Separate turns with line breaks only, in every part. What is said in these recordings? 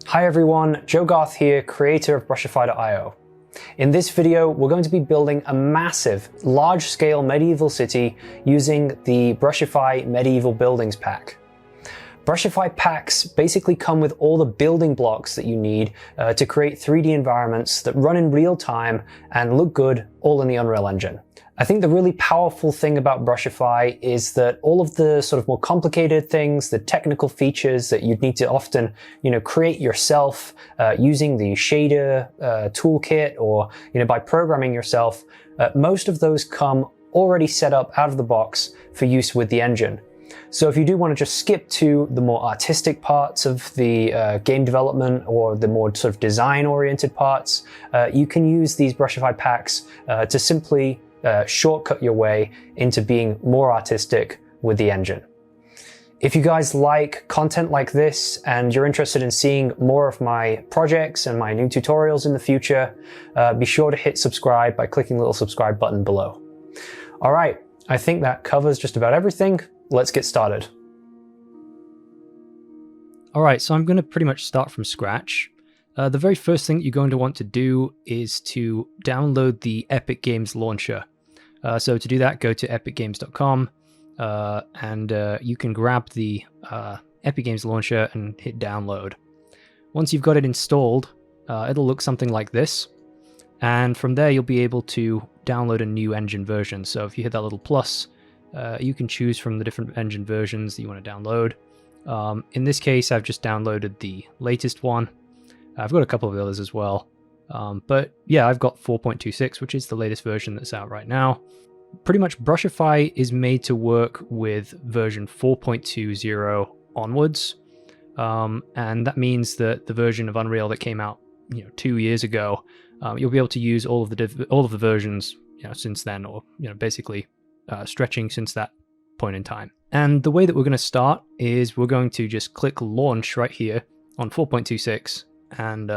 Hi everyone, Joe Garth here, creator of Brushify.io. In this video, we're going to be building a massive, large-scale medieval city using the Brushify Medieval Buildings pack. Brushify packs basically come with all the building blocks that you need to create 3D environments that run in real time and look good all in the Unreal Engine. I think the really powerful thing about Brushify is that all of the sort of more complicated things, the technical features that you'd need to often, create yourself using the shader toolkit or, by programming yourself, most of those come already set up out of the box for use with the engine. So if you do want to just skip to the more artistic parts of the game development or the more sort of design-oriented parts, you can use these Brushify packs to simply shortcut your way into being more artistic with the engine. If you guys like content like this and you're interested in seeing more of my projects and my new tutorials in the future, be sure to hit subscribe by clicking the little subscribe button below. All right, I think that covers just about everything. Let's get started.
All right, so I'm going to pretty much start from scratch. The very first thing you're going to want to do is to download the Epic Games launcher. So to do that, go to epicgames.com and you can grab the Epic Games launcher and hit download. Once you've got it installed, it'll look something like this. And from there, you'll be able to download a new engine version. So if you hit that little plus, you can choose from the different engine versions that you want to download. In this case, I've just downloaded the latest one. I've got a couple of others as well. But yeah, I've got 4.26, which is the latest version that's out right now. Pretty much Brushify is made to work with version 4.20 onwards. And that means that the version of Unreal that came out 2 years ago, you'll be able to use all of the versions since then, or basically stretching since that point in time. And the way that we're going to start is we're going to just click launch right here on 4.26 and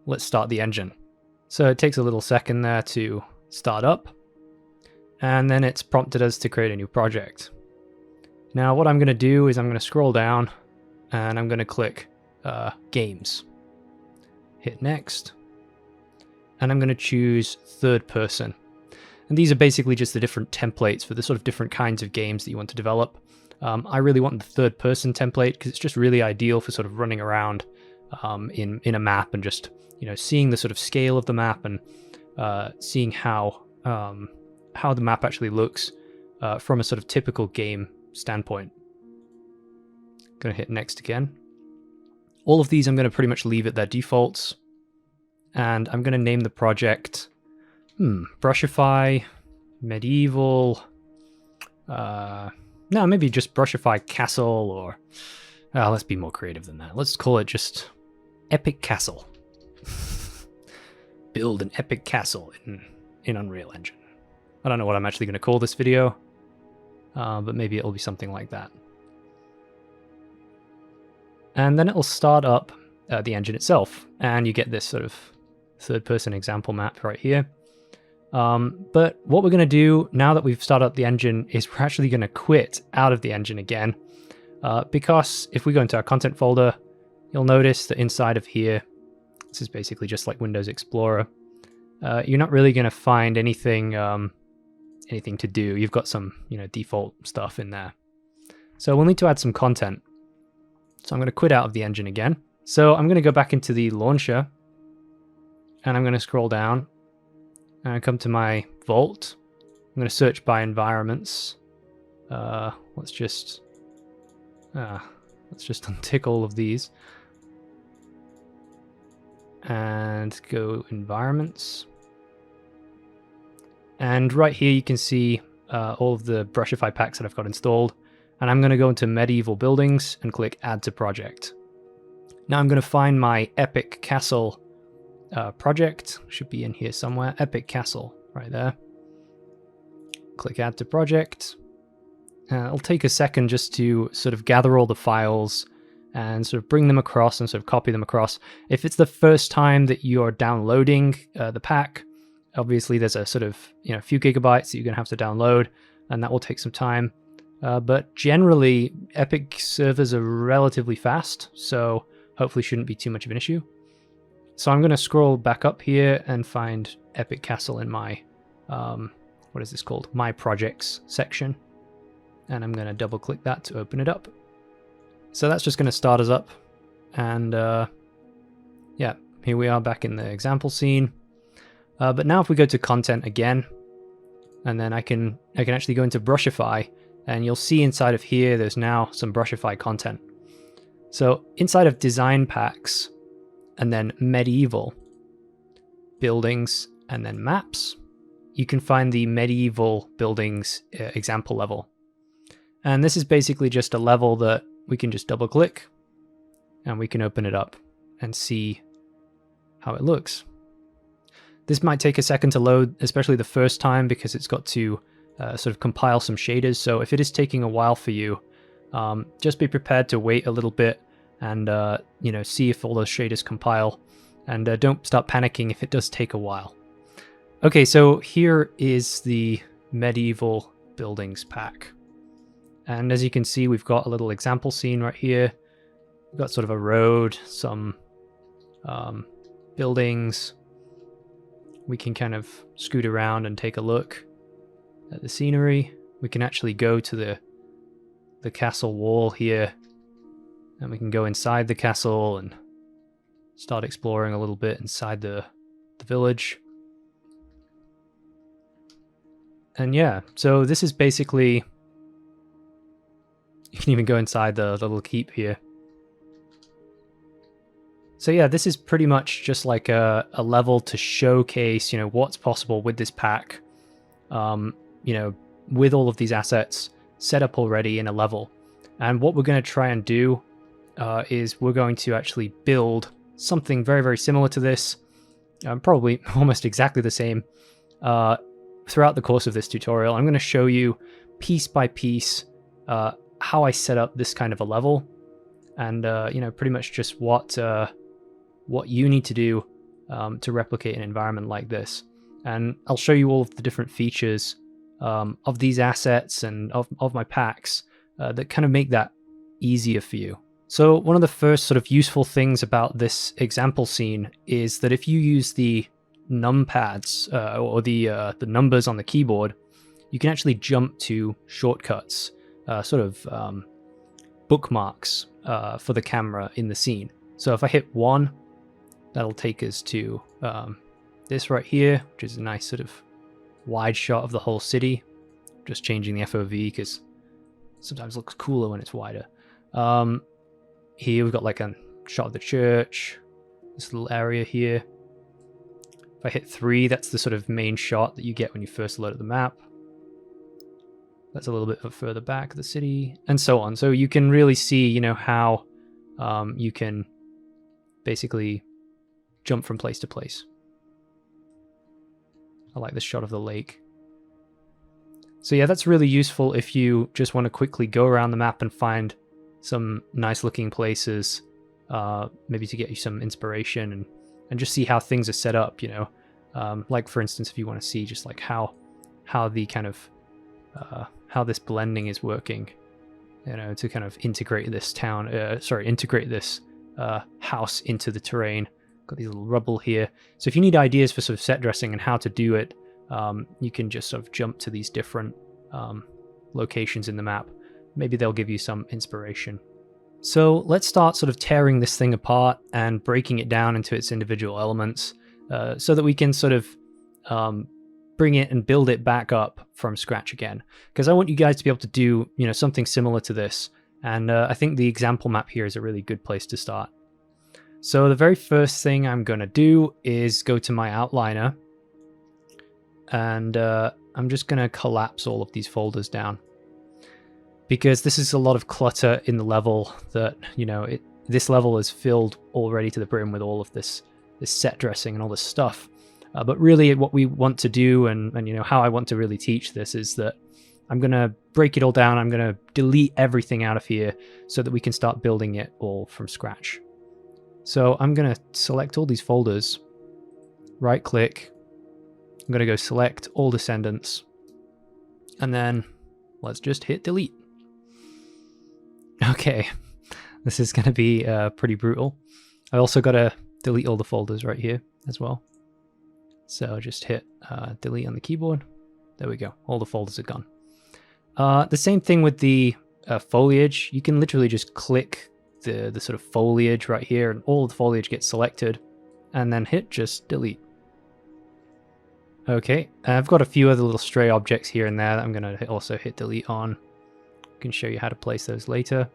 let's start the engine. So it takes a little second there to start up, and then it's prompted us to create a new project. Now what I'm going to do is I'm going to scroll down and I'm going to click games, hit next, and I'm going to choose third person. And these are basically just the different templates for the sort of different kinds of games that you want to develop. I really want the third person template because it's just really ideal for sort of running around in a map and just seeing the sort of scale of the map and seeing how the map actually looks from a sort of typical game standpoint. Gonna hit next again. All of these I'm going to pretty much leave at their defaults, and I'm going to name the project Brushify Medieval. No, maybe just Brushify Castle, or let's be more creative than that. Let's call it just Epic Castle. Build an epic castle in Unreal Engine. I don't know what I'm actually going to call this video, but maybe it'll be something like that. And then it'll start up the engine itself, and you get this sort of third-person example map right here. But what we're going to do now that we've started up the engine is we're actually going to quit out of the engine again, because if we go into our content folder, you'll notice that inside of here, this is basically just like Windows Explorer, you're not really going to find anything anything to do. You've got some default stuff in there. So we'll need to add some content. So I'm going to quit out of the engine again. So I'm going to go back into the launcher, and I'm going to scroll down, And I come to my vault. I'm going to search by environments. Let's just untick all of these. And go environments. And right here you can see all of the Brushify packs that I've got installed. And I'm going to go into medieval buildings and click add to project. Now I'm going to find my epic castle project. Should be in here somewhere. Epic castle right there. Click add to project. It'll take a second just to sort of gather all the files and sort of bring them across and sort of copy them across. If it's the first time that you're downloading the pack, obviously there's a sort of a few gigabytes that you're going to have to download, and that will take some time. But generally, Epic servers are relatively fast, so hopefully shouldn't be too much of an issue. So I'm going to scroll back up here and find Epic Castle in my, what is this called? My Projects section. And I'm going to double click that to open it up. So that's just going to start us up. And yeah, here we are back in the example scene. But now if we go to content again, and then I can actually go into Brushify, and you'll see inside of here there's now some Brushify content. So inside of design packs, and then medieval buildings, and then maps, you can find the medieval buildings example level. And this is basically just a level that we can just double click and we can open it up and see how it looks. This might take a second to load, especially the first time, because it's got to sort of compile some shaders. So if it is taking a while for you, just be prepared to wait a little bit and see if all those shaders compile, and don't start panicking if it does take a while. Okay, so here is the medieval buildings pack. And as you can see, we've got a little example scene right here. We've got sort of a road, some buildings. We can kind of scoot around and take a look at the scenery. We can actually go to the castle wall here, and we can go inside the castle and start exploring a little bit inside the village. And yeah, so this is basically, you can even go inside the little keep here. So yeah, this is pretty much just like a level to showcase, what's possible with this pack, with all of these assets set up already in a level. And what we're going to try and do is we're going to actually build something very, very similar to this, probably almost exactly the same, throughout the course of this tutorial. I'm going to show you piece by piece how I set up this kind of a level, and pretty much just what you need to do to replicate an environment like this. And I'll show you all of the different features of these assets and of my packs that kind of make that easier for you. So one of the first sort of useful things about this example scene is that if you use the numpads or the numbers on the keyboard, you can actually jump to shortcuts, sort of bookmarks for the camera in the scene. So if I hit 1, that'll take us to this right here, which is a nice sort of wide shot of the whole city. Just changing the FOV because sometimes it looks cooler when it's wider. Here we've got like a shot of the church, this little area here. If I hit 3, that's the sort of main shot that you get when you first load up the map. That's a little bit further back of the city, and so on. So you can really see, how you can basically jump from place to place. I like this shot of the lake. So yeah, that's really useful if you just want to quickly go around the map and find some nice looking places, maybe to get you some inspiration and just see how things are set up, like for instance, if you want to see just like how the kind of how this blending is working, to kind of integrate this integrate this house into the terrain. Got these little rubble here. So if you need ideas for sort of set dressing and how to do it, you can just sort of jump to these different locations in the map. Maybe they'll give you some inspiration. So let's start sort of tearing this thing apart and breaking it down into its individual elements, so that we can sort of bring it and build it back up from scratch again, because I want you guys to be able to do, you know, something similar to this. And I think the example map here is a really good place to start. So the very first thing I'm going to do is go to my outliner, and I'm just going to collapse all of these folders down, because this is a lot of clutter in the level that, you know, this level is filled already to the brim with all of this set dressing and all this stuff. But really what we want to do, and you know, how I want to really teach this, is that I'm going to break it all down. I'm going to delete everything out of here so that we can start building it all from scratch. So I'm going to select all these folders, right click. I'm going to go select all descendants, and then let's just hit delete. Okay, this is going to be pretty brutal. I also got to delete all the folders right here as well. So just hit delete on the keyboard. There we go. All the folders are gone. The same thing with the foliage. You can literally just click the sort of foliage right here, and all the foliage gets selected, and then hit just delete. Okay, I've got a few other little stray objects here and there that I'm going to also hit delete on. I can show you how to place those later.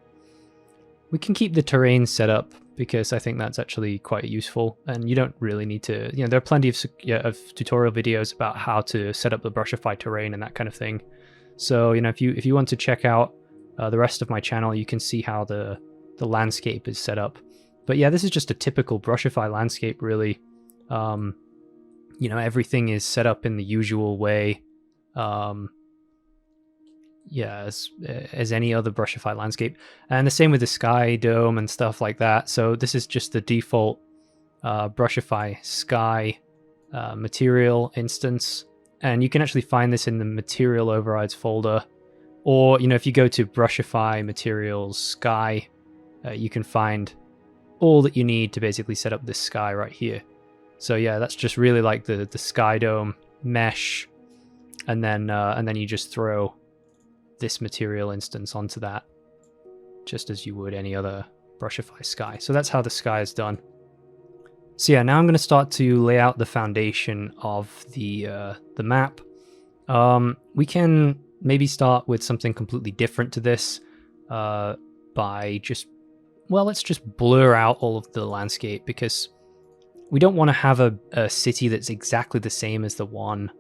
We can keep the terrain set up, because I think that's actually quite useful, and you don't really need to, you know, there are plenty of tutorial videos about how to set up the Brushify terrain and that kind of thing. So, you know, if you want to check out the rest of my channel, you can see how the landscape is set up. But yeah, this is just a typical Brushify landscape, really. You know, everything is set up in the usual way. Yeah, as any other Brushify landscape. And the same with the sky dome and stuff like that. So this is just the default Brushify sky material instance. And you can actually find this in the material overrides folder. Or, you know, if you go to Brushify materials sky, you can find all that you need to basically set up this sky right here. So yeah, that's just really like the sky dome mesh. And then you just throw this material instance onto that, just as you would any other Brushify sky. So that's how the sky is done. So yeah, now I'm going to start to lay out the foundation of the map. We can maybe start with something completely different to this by just, well, let's just blur out all of the landscape, because we don't want to have a city that's exactly the same as the one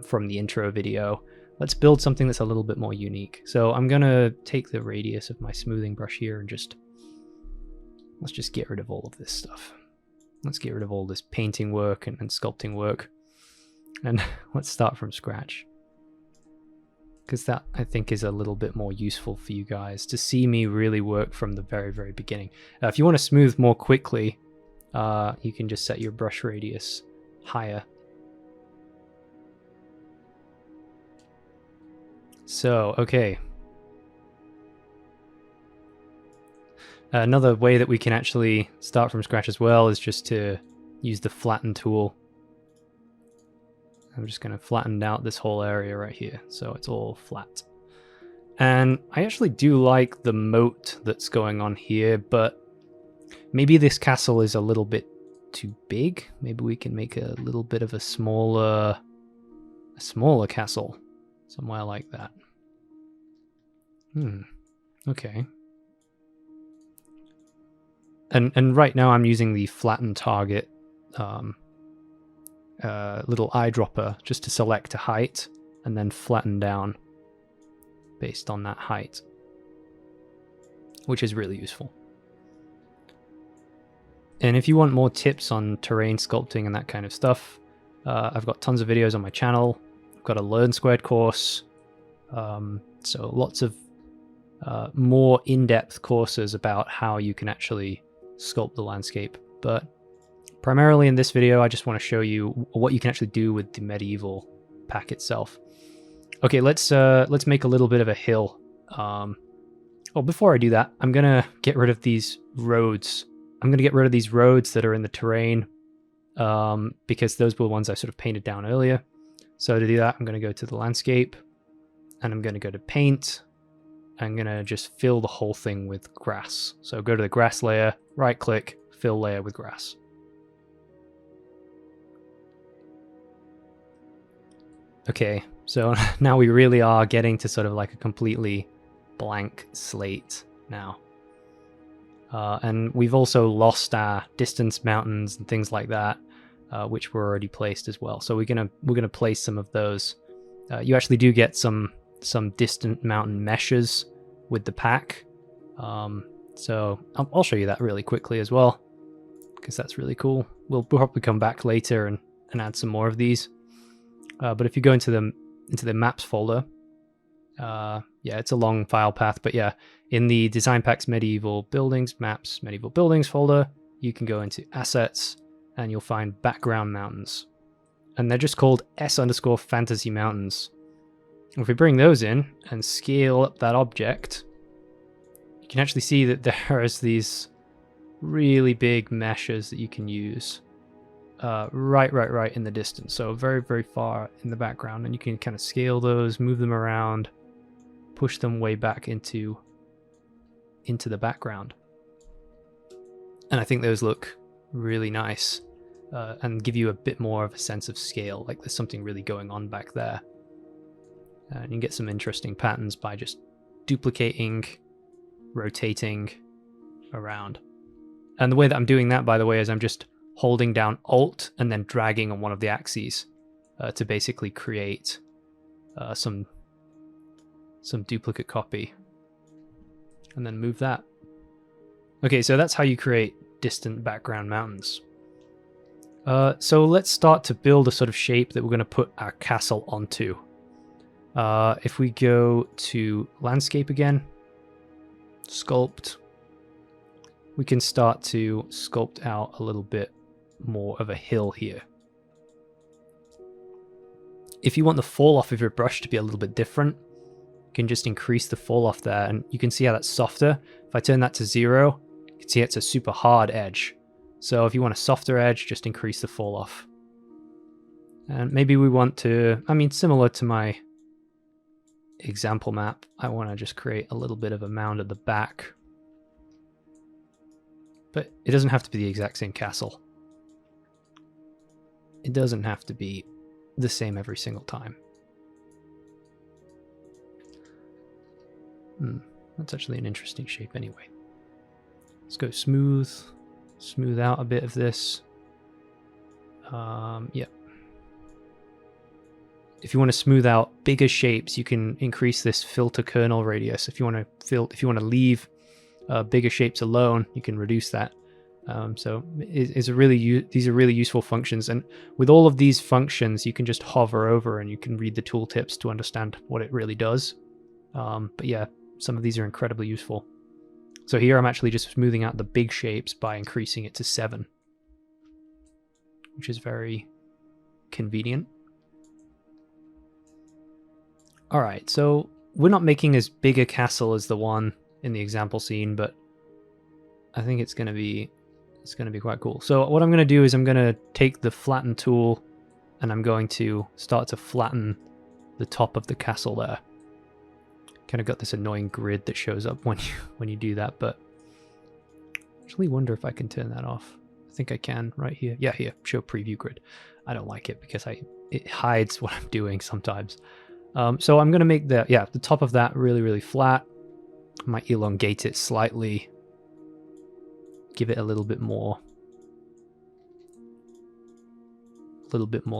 from the intro video. Let's build something that's a little bit more unique. So I'm going to take the radius of my smoothing brush here and let's just get rid of all of this stuff. Let's get rid of all this painting work and sculpting work. And let's start from scratch, because that, I think, is a little bit more useful for you guys to see me really work from the very, very beginning. If you want to smooth more quickly, you can just set your brush radius higher. So, okay. Another way that we can actually start from scratch as well is just to use the flatten tool. I'm just going to flatten out this whole area right here, so it's all flat. And I actually do like the moat that's going on here, but maybe this castle is a little bit too big. Maybe we can make a little bit of a smaller castle. Somewhere like that. Okay. And right now I'm using the flatten target little eyedropper just to select a height and then flatten down based on that height, which is really useful. And if you want more tips on terrain sculpting and that kind of stuff, I've got tons of videos on my channel. I've got a Learn Squared course, so lots of more in-depth courses about how you can actually sculpt the landscape. But primarily in this video, I just want to show you what you can actually do with the medieval pack itself. Okay, let's make a little bit of a hill. Well, before I do that, I'm gonna get rid of these roads. I'm gonna get rid of these roads that are in the terrain, because those were the ones I sort of painted down earlier. So to do that, I'm gonna go to the landscape, and I'm gonna go to paint. I'm gonna just fill the whole thing with grass. So go to the grass layer, right click, fill layer with grass. Okay, so now we really are getting to sort of like a completely blank slate now. And we've also lost our distance mountains and things like that, which were already placed as well. So we're gonna place some of those. You actually do get some distant mountain meshes with the pack. So I'll show you that really quickly as well, because that's really cool. We'll probably come back later and add some more of these. But if you go into the maps folder, yeah, it's a long file path, but yeah, in the design packs medieval buildings maps medieval buildings folder, you can go into assets and you'll find background mountains, and they're just called S_fantasy mountains. If we bring those in and scale up that object, you can actually see that there's these really big meshes that you can use right in the distance, so very far in the background, and you can kind of scale those, move them around, push them way back into the background, and I think those look really nice and give you a bit more of a sense of scale, like there's something really going on back there. And you can get some interesting patterns by just duplicating, rotating around. And the way that I'm doing that, by the way, is I'm just holding down Alt and then dragging on one of the axes to basically create some duplicate copy, and then move that. Okay, so that's how you create distant background mountains. So let's start to build a sort of shape that we're going to put our castle onto. If we go to landscape again, sculpt, we can start to sculpt out a little bit more of a hill here. If you want the fall off of your brush to be a little bit different, you can just increase the fall off there, and you can see how that's softer. If I turn that to 0, you can see it's a super hard edge. So if you want a softer edge, just increase the fall off. And maybe we want to, I mean, similar to my example map, I want to just create a little bit of a mound at the back. But it doesn't have to be the exact same castle. It doesn't have to be the same every single time. That's actually an interesting shape anyway. Let's go smooth out a bit of this. Yeah. If you want to smooth out bigger shapes, you can increase this filter kernel radius. If you want to leave bigger shapes alone, you can reduce that. So these are really useful functions, and with all of these functions, you can just hover over and you can read the tooltips to understand what it really does. But yeah, some of these are incredibly useful. So here I'm actually just smoothing out the big shapes by increasing it to 7, which is very convenient. All right, so we're not making as big a castle as the one in the example scene, but I think it's going to be quite cool. So what I'm going to do is I'm going to take the flatten tool and I'm going to start to flatten the top of the castle there. Kind of got this annoying grid that shows up when you do that, but I actually wonder if I can turn that off. I think I can right here. Yeah, here, show preview grid. I don't like it because it hides what I'm doing sometimes. So I'm going to make the top of that really flat. I might elongate it slightly. Give it a little bit more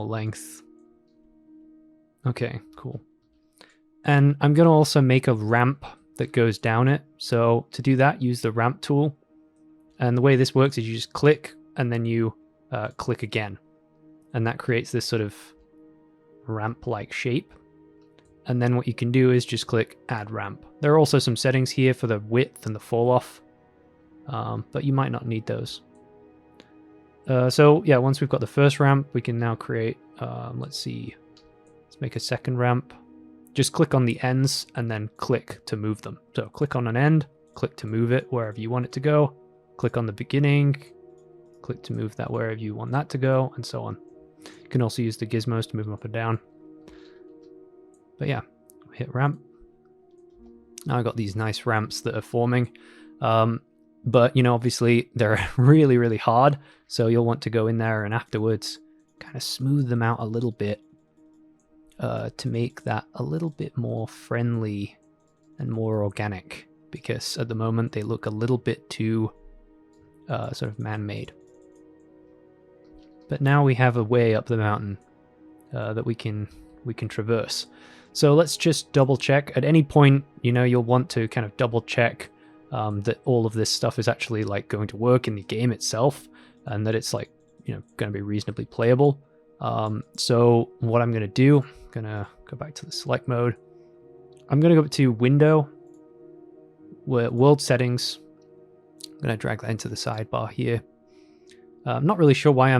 length. Okay, cool. And I'm going to also make a ramp that goes down it. So to do that, use the ramp tool. And the way this works is you just click and then you click again. And that creates this sort of ramp-like shape. And then what you can do is just click add ramp. There are also some settings here for the width and the fall off, but you might not need those. So yeah, once we've got the first ramp, we can now create, let's make a second ramp. Just click on the ends and then click to move them. So click on an end, click to move it wherever you want it to go, click on the beginning, click to move that wherever you want that to go, and so on. You can also use the gizmos to move them up and down. But yeah, hit ramp. Now I've got these nice ramps that are forming. But, you know, obviously they're really hard. So you'll want to go in there and afterwards kind of smooth them out a little bit. to make that a little bit more friendly and more organic, because at the moment they look a little bit too sort of man-made. But now we have a way up the mountain that we can traverse. So let's just double check. At any point, you know, you'll want to kind of double check that all of this stuff is actually like going to work in the game itself, and that it's like, you know, going to be reasonably playable. So what I'm going to do, I'm going to go back to the select mode. I'm going to go to Window, World Settings. I'm going to drag that into the sidebar here. I'm not really sure why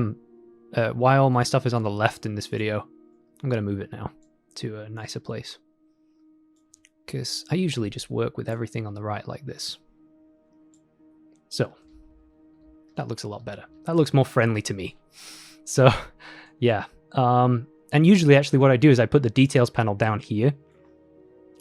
why all my stuff is on the left in this video. I'm going to move it now to a nicer place, because I usually just work with everything on the right like this. So that looks a lot better. That looks more friendly to me. So yeah. And usually actually what I do is I put the details panel down here.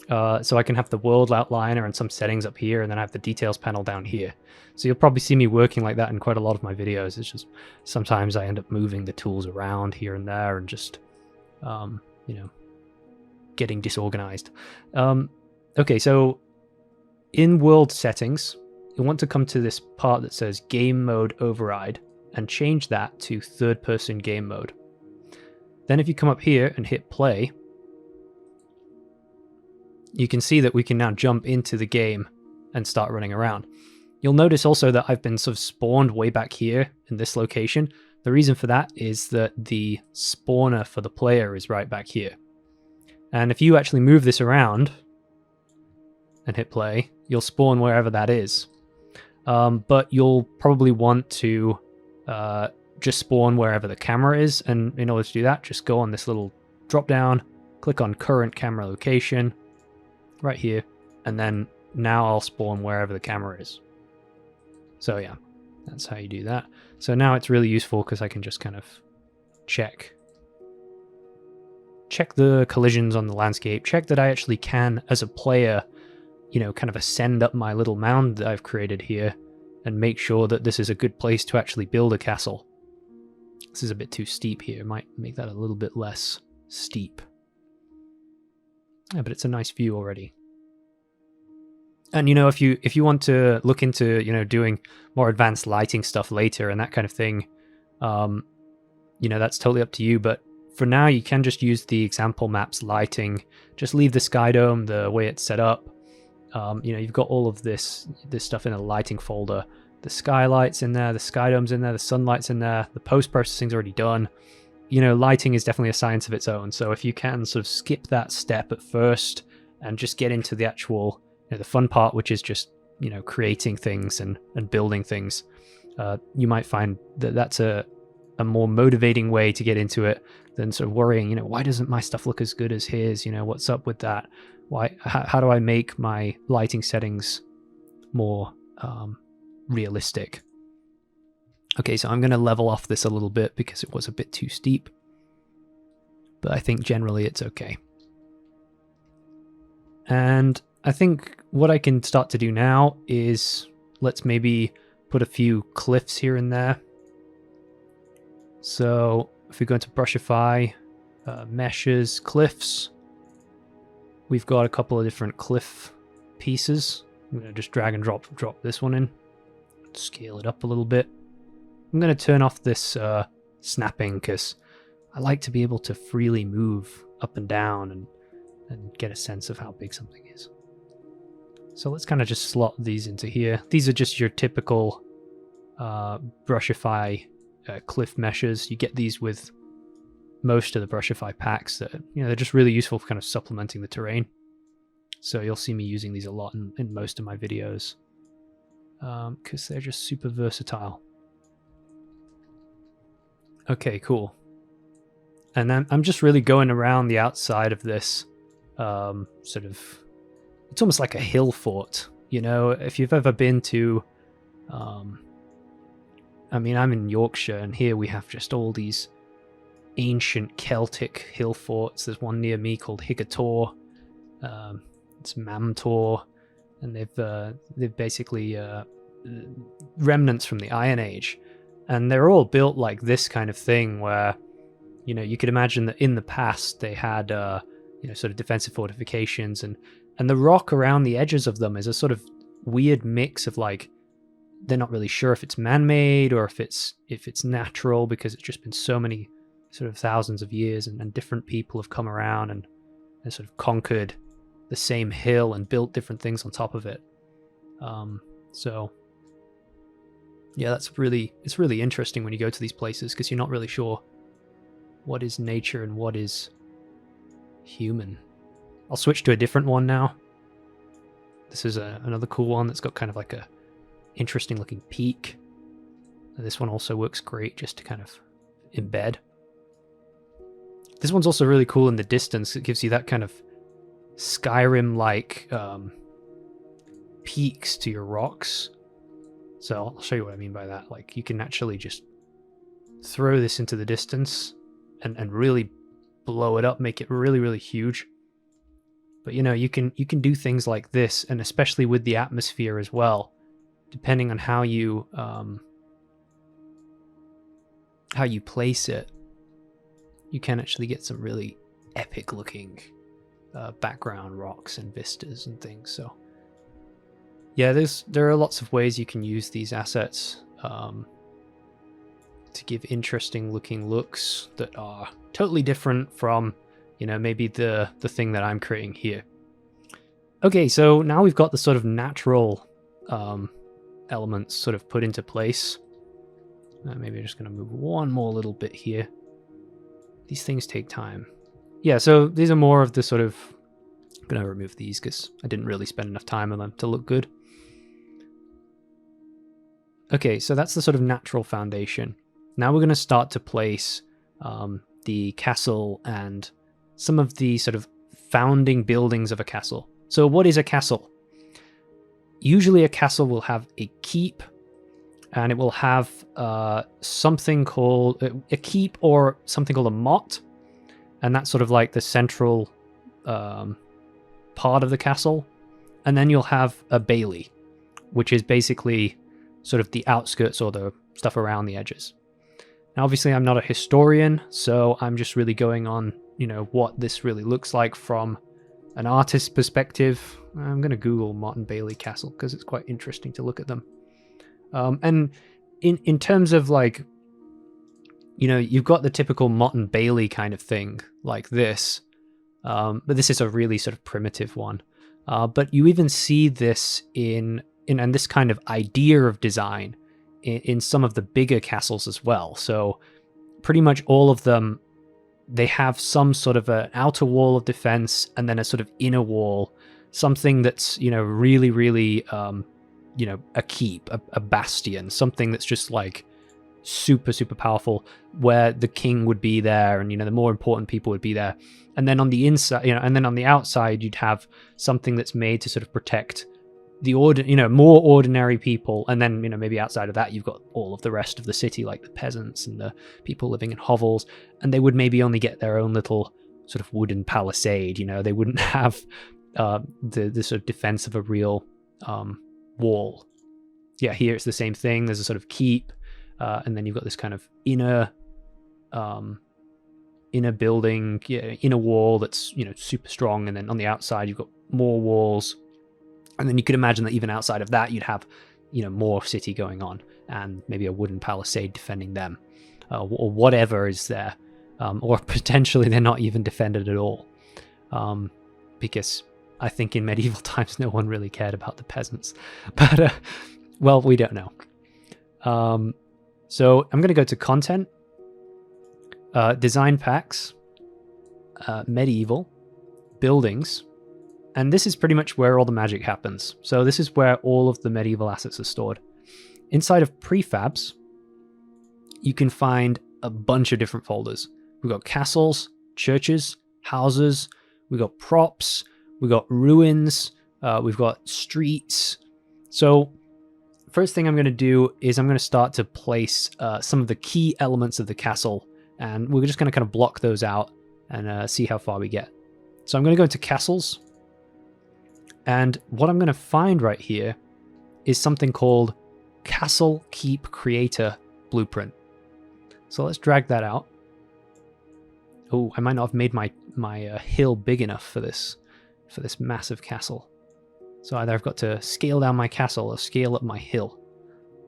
So I can have the world outliner and some settings up here, and then I have the details panel down here. So you'll probably see me working like that in quite a lot of my videos. It's just sometimes I end up moving the tools around here and there and just, you know, getting disorganized. Okay, so in world settings, you'll want to come to this part that says game mode override and change that to third person game mode. Then if you come up here and hit play, you can see that we can now jump into the game and start running around. You'll notice also that I've been sort of spawned way back here in this location. The reason for that is that the spawner for the player is right back here. And if you actually move this around and hit play, you'll spawn wherever that is. But you'll probably want to just spawn wherever the camera is. And in order to do that, just go on this little drop down, click on current camera location right here, and then now I'll spawn wherever the camera is. So yeah, that's how you do that. So now it's really useful because I can just kind of check the collisions on the landscape, check that I actually can, as a player, you know, kind of ascend up my little mound that I've created here and make sure that this is a good place to actually build a castle. This is a bit too steep here. Might make that a little bit less steep. Yeah, but it's a nice view already. And you know, if you want to look into, you know, doing more advanced lighting stuff later and that kind of thing, you know, that's totally up to you. But for now, you can just use the example maps lighting. Just leave the sky dome the way it's set up. You know, you've got all of this stuff in a lighting folder. The skylight's in there, the sky dome's in there, the sunlight's in there, the post-processing's already done. You know, lighting is definitely a science of its own. So if you can sort of skip that step at first and just get into the actual, you know, the fun part, which is just, you know, creating things and building things, you might find that that's a more motivating way to get into it than sort of worrying, you know, why doesn't my stuff look as good as his? You know, what's up with that? How do I make my lighting settings more realistic? Okay, so I'm going to level off this a little bit because it was a bit too steep, but I think generally it's okay. And I think what I can start to do now is let's maybe put a few cliffs here and there. So if we go into Brushify, meshes, cliffs, we've got a couple of different cliff pieces. I'm going to just drag and drop this one in, scale it up a little bit. I'm going to turn off this snapping because I like to be able to freely move up and down and get a sense of how big something is. So let's kind of just slot these into here. These are just your typical Brushify cliff meshes. You get these with most of the Brushify packs. That, you know, they're just really useful for kind of supplementing the terrain. So you'll see me using these a lot in most of my videos because they're just super versatile. Okay, cool. And then I'm just really going around the outside of this sort of, it's almost like a hill fort. You know, if you've ever been to, I mean, I'm in Yorkshire, and here we have just all these ancient Celtic hill forts. There's one near me called Higator. It's Mamtor, and they've basically remnants from the Iron Age, and they're all built like this kind of thing, where You know, you could imagine that in the past they had, you know, sort of defensive fortifications, and the rock around the edges of them is a sort of weird mix of like, they're not really sure if it's man-made or if it's natural, because it's just been so many sort of thousands of years, and different people have come around and sort of conquered the same hill and built different things on top of it. So yeah, it's really interesting when you go to these places, because you're not really sure what is nature and what is human. I'll switch to a different one now. This is another cool one that's got kind of like a interesting looking peak. This one also works great just to kind of embed. This one's also really cool in the distance. It gives you that kind of Skyrim-like peaks to your rocks. So I'll show you what I mean by that. Like, you can actually just throw this into the distance and really blow it up, make it really, really huge. But you know, you can do things like this, and especially with the atmosphere as well, depending on how you place it, you can actually get some really epic looking background rocks and vistas and things. So yeah, there are lots of ways you can use these assets to give interesting looking looks that are totally different from, you know, maybe the thing that I'm creating here. Okay, so now we've got the sort of natural elements sort of put into place. Maybe I'm just going to move one more little bit here. These things take time. Yeah, so these are more of the sort of... I'm going to remove these because I didn't really spend enough time on them to look good. Okay, so that's the sort of natural foundation. Now we're going to start to place the castle and some of the sort of founding buildings of a castle. So what is a castle? Usually a castle will have a keep, and it will have something called a keep or something called a motte, and that's sort of like the central part of the castle. And then you'll have a bailey, which is basically sort of the outskirts or the stuff around the edges. Now, obviously, I'm not a historian, so I'm just really going on, you know, what this really looks like from an artist's perspective. I'm going to Google Motte and Bailey Castle because it's quite interesting to look at them. And in terms of like, you know, you've got the typical Motte and Bailey kind of thing like this, but this is a really sort of primitive one. But you even see this in this kind of idea of design in some of the bigger castles as well. So pretty much all of them, they have some sort of an outer wall of defense and then a sort of inner wall, something that's, you know, really, really, you know, a keep, a bastion, something that's just like super, super powerful, where the king would be there and, you know, the more important people would be there. And then on the inside, you know, and then on the outside, you'd have something that's made to sort of protect the more ordinary people. And then, you know, maybe outside of that, you've got all of the rest of the city, like the peasants and the people living in hovels, and they would maybe only get their own little sort of wooden palisade. You know, they wouldn't have the sort of defense of a real wall. Yeah, here it's the same thing. There's a sort of keep, and then you've got this kind of inner building, inner wall that's, you know, super strong, and then on the outside you've got more walls. And then you could imagine that even outside of that, you'd have, you know, more city going on, and maybe a wooden palisade defending them, or whatever is there, or potentially they're not even defended at all, because I think in medieval times no one really cared about the peasants. But well, we don't know. So I'm going to go to content, design packs, medieval, buildings. And this is pretty much where all the magic happens. So this is where all of the medieval assets are stored. Inside of prefabs, you can find a bunch of different folders. We've got castles, churches, houses, we've got props, we've got ruins, we've got streets. So first thing I'm going to do is I'm going to start to place some of the key elements of the castle, and we're just going to kind of block those out and see how far we get. So I'm going to go into castles. And what I'm going to find right here is something called Castle Keep Creator Blueprint. So let's drag that out. Oh, I might not have made my hill big enough for this massive castle. So either I've got to scale down my castle or scale up my hill.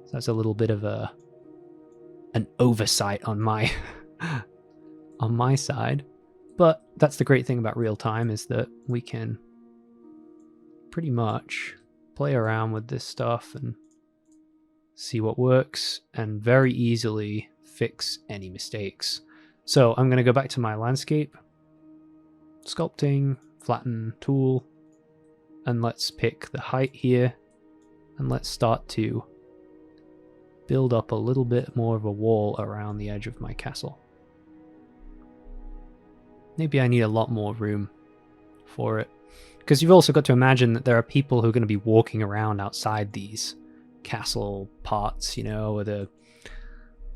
So that's a little bit of an oversight on my on my side. But that's the great thing about real time, is that we can pretty much play around with this stuff and see what works and very easily fix any mistakes. So I'm going to go back to my landscape, sculpting, flatten tool, and let's pick the height here, and let's start to build up a little bit more of a wall around the edge of my castle. Maybe I need a lot more room for it, because you've also got to imagine that there are people who are going to be walking around outside these castle parts, you know, the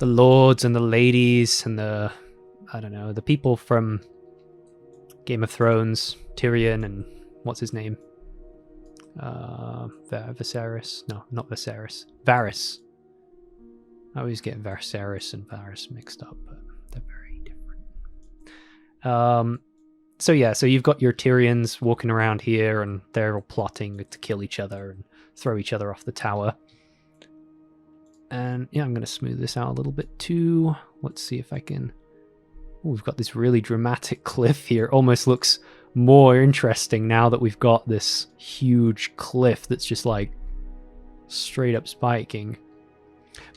lords and the ladies and the, I don't know, the people from Game of Thrones, Tyrion and what's his name? Viserys? No, not Viserys. Varys. I always get Viserys and Varys mixed up, but they're very different. So yeah, so you've got your Tyrions walking around here, and they're all plotting to kill each other and throw each other off the tower. And yeah, I'm going to smooth this out a little bit too. Let's see if I can... Ooh, we've got this really dramatic cliff here. Almost looks more interesting now that we've got this huge cliff that's just like straight up spiking.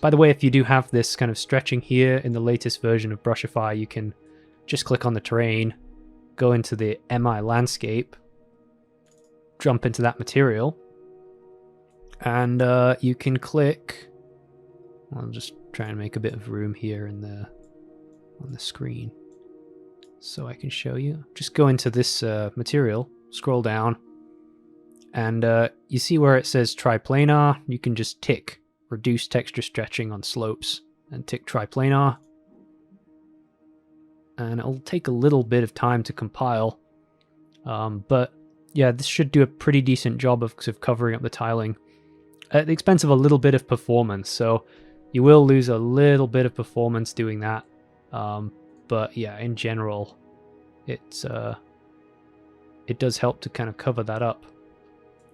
By the way, if you do have this kind of stretching here in the latest version of Brushify, you can just click on the terrain, go into the MI landscape, jump into that material, and you can click... I'll just try and make a bit of room here in on the screen so I can show you. Just go into this material, scroll down, and you see where it says triplanar. You can just tick reduce texture stretching on slopes and tick triplanar, and it'll take a little bit of time to compile, but yeah, this should do a pretty decent job of covering up the tiling at the expense of a little bit of performance. So you will lose a little bit of performance doing that, but yeah, in general, it does help to kind of cover that up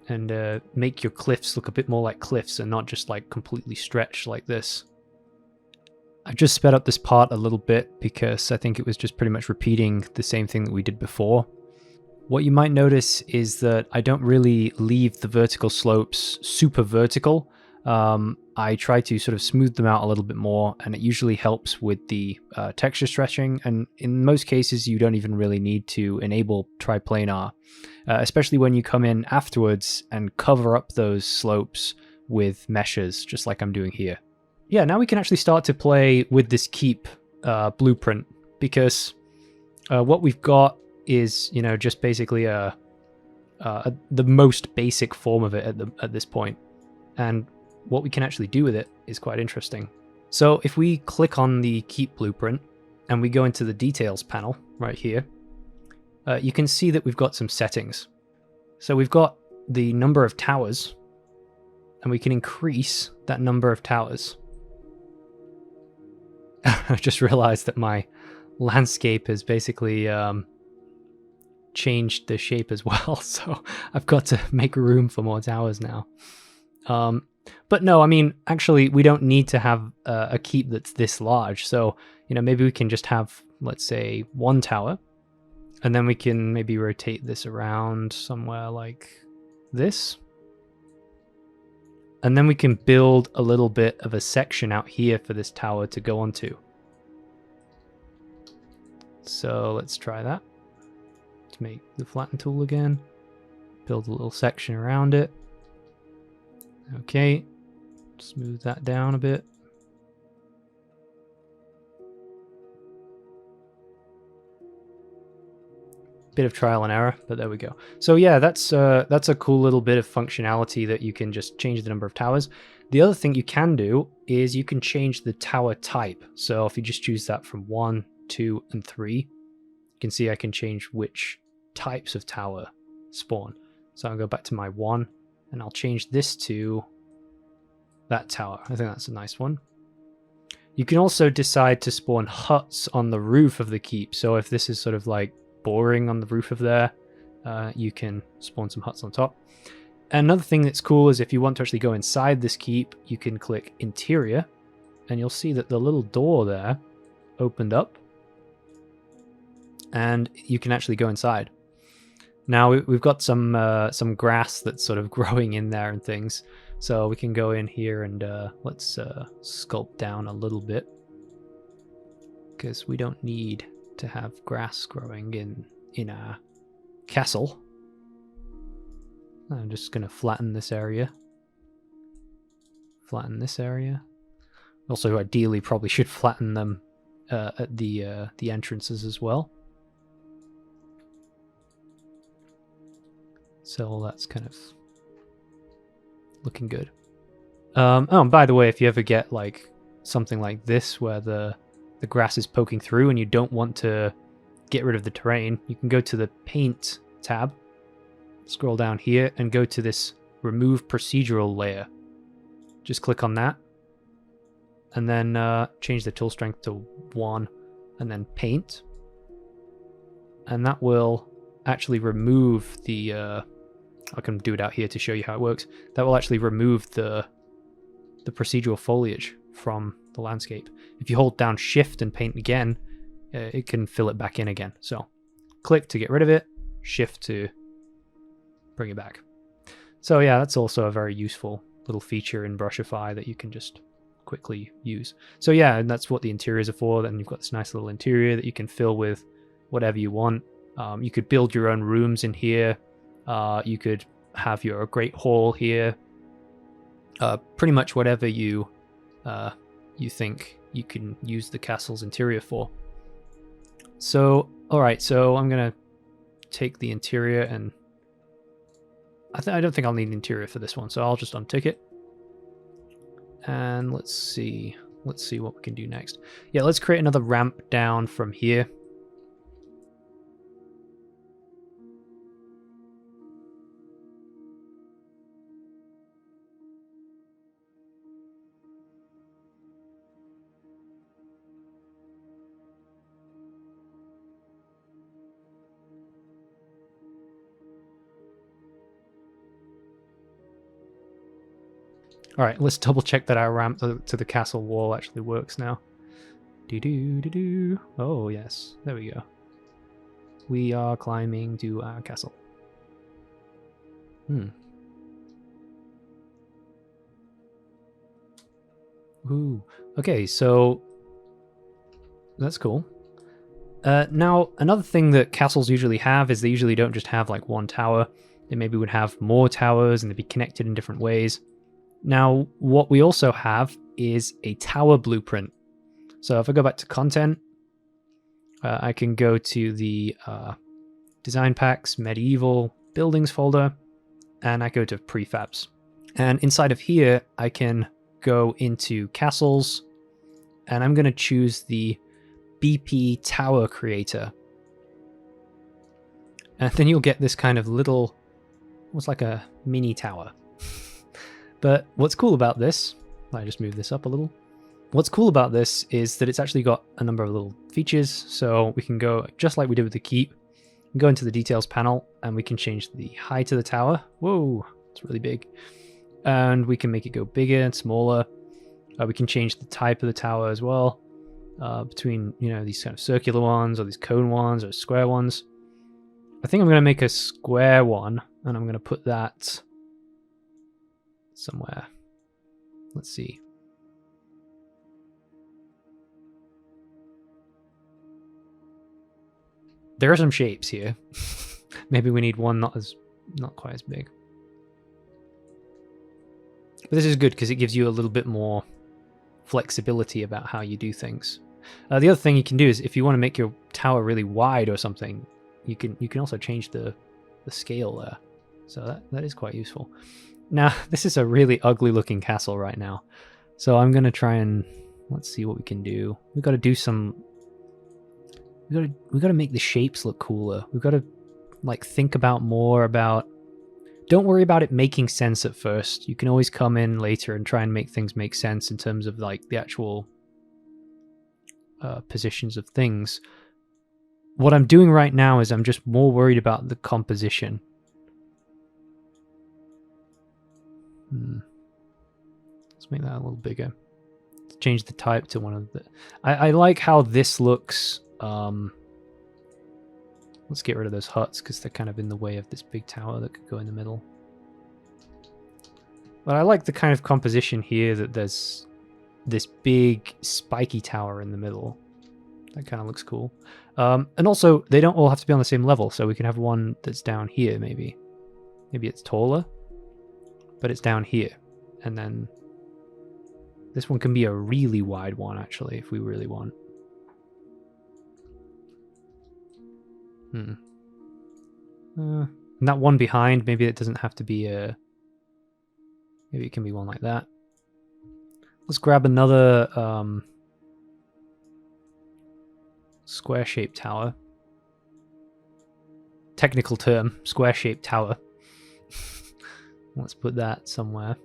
and make your cliffs look a bit more like cliffs and not just like completely stretched like this. I just sped up this part a little bit because I think it was just pretty much repeating the same thing that we did before. What you might notice is that I don't really leave the vertical slopes super vertical. I try to sort of smooth them out a little bit more, and it usually helps with the texture stretching, and in most cases you don't even really need to enable triplanar, especially when you come in afterwards and cover up those slopes with meshes, just like I'm doing here. Yeah, now we can actually start to play with this keep blueprint, because what we've got is, you know, just basically the most basic form of it at this point, and what we can actually do with it is quite interesting. So if we click on the keep blueprint and we go into the details panel right here, you can see that we've got some settings. So we've got the number of towers, and we can increase that number of towers. I just realized that my landscape has basically changed the shape as well, so I've got to make room for more towers now. But no, I mean, actually, we don't need to have a keep that's this large. So, you know, maybe we can just have, let's say, one tower, and then we can maybe rotate this around somewhere like this. And then we can build a little bit of a section out here for this tower to go onto. So let's try that. Let's make the flatten tool again. Build a little section around it. Okay, smooth that down a bit. Bit of trial and error, but there we go. So yeah, that's a cool little bit of functionality that you can just change the number of towers. The other thing you can do is you can change the tower type. So if you just choose that from 1, 2, and 3, you can see I can change which types of tower spawn. So I'll go back to my 1, and I'll change this to that tower. I think that's a nice one. You can also decide to spawn huts on the roof of the keep. So if this is sort of like boring on the roof of there, you can spawn some huts on top. Another thing that's cool is if you want to actually go inside this keep, you can click Interior, and you'll see that the little door there opened up, and you can actually go inside. Now we've got some grass that's sort of growing in there and things, so we can go in here and let's sculpt down a little bit, because we don't need to have grass growing in our castle. I'm just going to flatten this area. Flatten this area. Also, ideally, probably should flatten them at the entrances as well. So that's kind of looking good. Oh, and by the way, if you ever get like something like this where the grass is poking through and you don't want to get rid of the terrain, you can go to the Paint tab, scroll down here, and go to this Remove Procedural Layer. Just click on that, and then change the tool strength to 1, and then Paint. And that will actually remove the... I can do it out here to show you how it works. That will actually remove the procedural foliage from the landscape. If you hold down Shift and Paint again, it can fill it back in again. So click to get rid of it, Shift to bring it back. So yeah, that's also a very useful little feature in Brushify that you can just quickly use. So yeah, and that's what the interiors are for. Then you've got this nice little interior that you can fill with whatever you want. You could build your own rooms in here. You could have your great hall here. Pretty much whatever you think you can use the castle's interior for. So, alright, so I'm going to take the interior, and I don't think I'll need an interior for this one, so I'll just untick it. And let's see what we can do next. Yeah, let's create another ramp down from here. All right, let's double check that our ramp to the castle wall actually works now. Do. Oh, yes. There we go. We are climbing to our castle. Ooh. Okay, so that's cool. Now, another thing that castles usually have is they usually don't just have like one tower. They maybe would have more towers and they'd be connected in different ways. Now, what we also have is a tower blueprint. So if I go back to content, I can go to the design packs, medieval, buildings folder, and I go to prefabs. And inside of here, I can go into castles, and I'm going to choose the BP tower creator. And then you'll get this kind of little, what's like a mini tower. But what's cool about this, I just move this up a little. What's cool about this is that it's actually got a number of little features. So we can go, just like we did with the keep, go into the details panel and we can change the height of the tower. Whoa, it's really big. And we can make it go bigger and smaller. We can change the type of the tower as well, between, you know, these kind of circular ones or these cone ones or square ones. I think I'm going to make a square one, and I'm going to put that somewhere. Let's see. There are some shapes here. Maybe we need one not quite as big. But this is good because it gives you a little bit more flexibility about how you do things. The other thing you can do is if you want to make your tower really wide or something, you can also change the scale there. So that is quite useful. Now, this is a really ugly looking castle right now. So I'm going to try and let's see what we can do. We've got to do some... We've got to make the shapes look cooler. We've got to like think about more about... Don't worry about it making sense at first. You can always come in later and try and make things make sense in terms of like the actual positions of things. What I'm doing right now is I'm just more worried about the composition. Let's make that a little bigger. Let's change the type to one of the... I like how this looks. Let's get rid of those huts because they're kind of in the way of this big tower that could go in the middle. But I like the kind of composition here that there's this big spiky tower in the middle. That kind of looks cool. And also, they don't all have to be on the same level, so we can have one that's down here, maybe. Maybe it's taller, but it's down here. And then this one can be a really wide one, actually, if we really want. And that one behind, maybe it doesn't have to be a... Maybe it can be one like that. Let's grab another square-shaped tower. Technical term, square-shaped tower. Let's put that somewhere.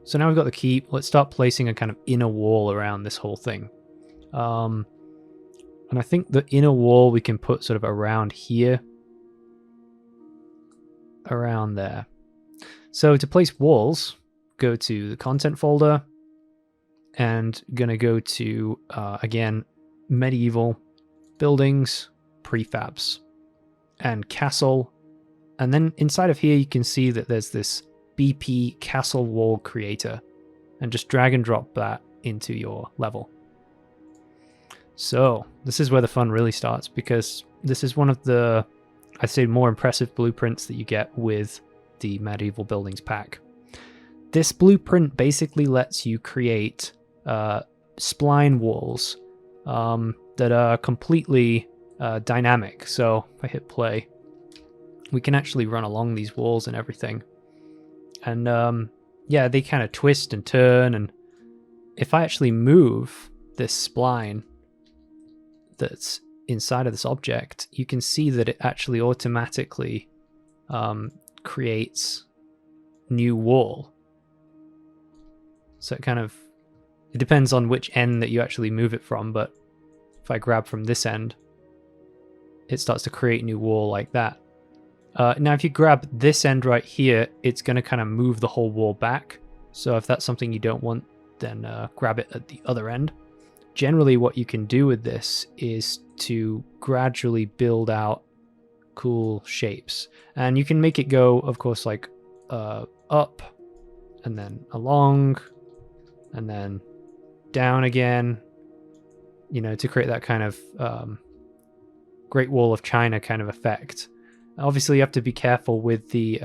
So now we've got the keep. Let's start placing a kind of inner wall around this whole thing. And I think the inner wall we can put sort of around here. Around there. So to place walls, go to the content folder. And gonna go to, again, medieval, buildings, prefabs, and castle. And then inside of here you can see that there's this BP castle wall creator, and just drag and drop that into your level. So this is where the fun really starts, because this is one of the, I'd say, more impressive blueprints that you get with the medieval buildings pack. This blueprint basically lets you create spline walls that are completely dynamic. So if I hit play, we can actually run along these walls and everything. And yeah, they kind of twist and turn, and if I actually move this spline that's inside of this object, you can see that it actually automatically creates new wall. So it kind of, it depends on which end that you actually move it from, but if I grab from this end, it starts to create new wall like that. Now, if you grab this end right here, it's going to kind of move the whole wall back. So if that's something you don't want, then grab it at the other end. Generally, what you can do with this is to gradually build out cool shapes. And you can make it go, of course, like up, and then along, and then down again, you know, to create that kind of Great Wall of China kind of effect. Obviously, you have to be careful with the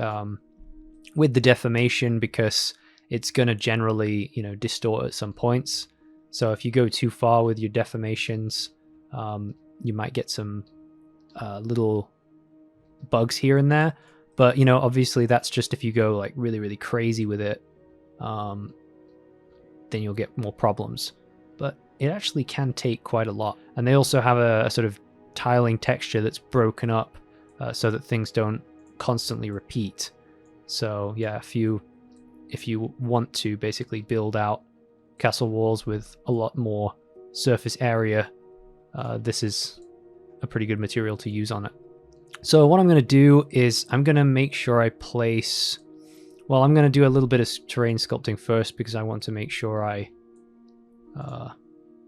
deformation, because it's going to generally, you know, distort at some points. So if you go too far with your deformations, you might get some little bugs here and there. But, you know, obviously that's just if you go like really, really crazy with it, then you'll get more problems. But it actually can take quite a lot. And they also have a sort of tiling texture that's broken up, so that things don't constantly repeat. So yeah, if you want to basically build out castle walls with a lot more surface area, this is a pretty good material to use on it. So what I'm going to do is I'm going to make sure I place... Well, I'm going to do a little bit of terrain sculpting first, because I want to make sure I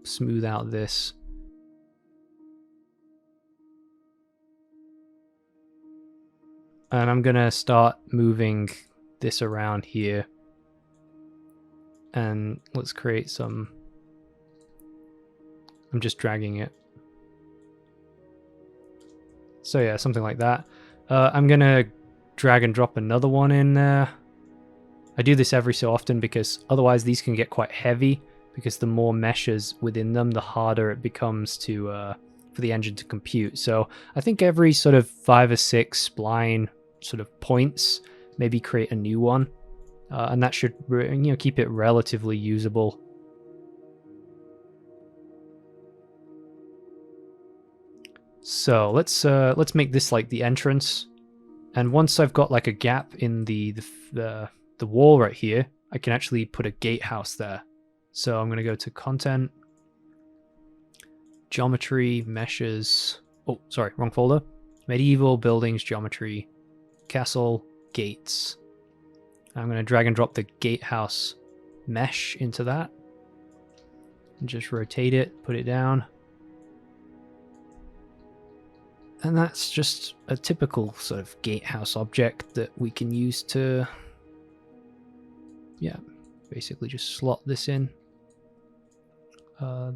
smooth out this. And I'm going to start moving this around here. And let's create some... I'm just dragging it. So yeah, something like that. I'm going to drag and drop another one in there. I do this every so often because otherwise these can get quite heavy, because the more meshes within them, the harder it becomes to for the engine to compute. So I think every sort of 5 or 6 spline sort of points, maybe create a new one. and that should keep it relatively usable. So let's make this like the entrance, and once I've got like a gap in the wall right here, I can actually put a gatehouse there. So I'm going to go to content, geometry, meshes. Oh, sorry, wrong folder. Medieval buildings, geometry, castle, gates. I'm going to drag and drop the gatehouse mesh into that, and just rotate it, put it down. And that's just a typical sort of gatehouse object that we can use to, yeah, basically just slot this in.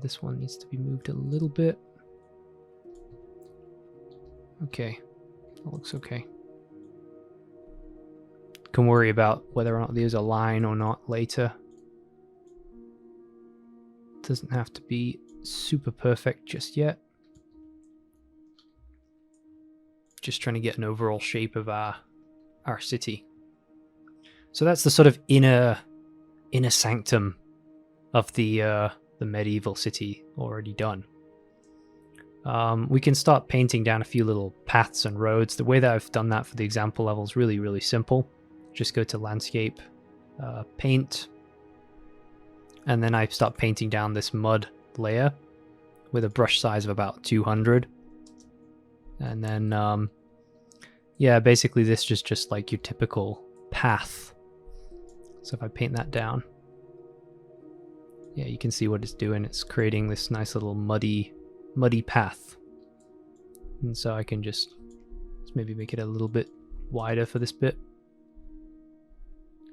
This one needs to be moved a little bit. Okay, that looks okay. Can worry about whether or not there's a line or not later. Doesn't have to be super perfect just yet. Just trying to get an overall shape of our city. So that's the sort of inner sanctum of the medieval city already done. We can start painting down a few little paths and roads. The way that I've done that for the example level is really, really simple. Just go to landscape, paint, and then I start painting down this mud layer with a brush size of about 200. And then, yeah, basically this is just like your typical path. So if I paint that down, yeah, you can see what it's doing. It's creating this nice little muddy path. And so I can just maybe make it a little bit wider for this bit.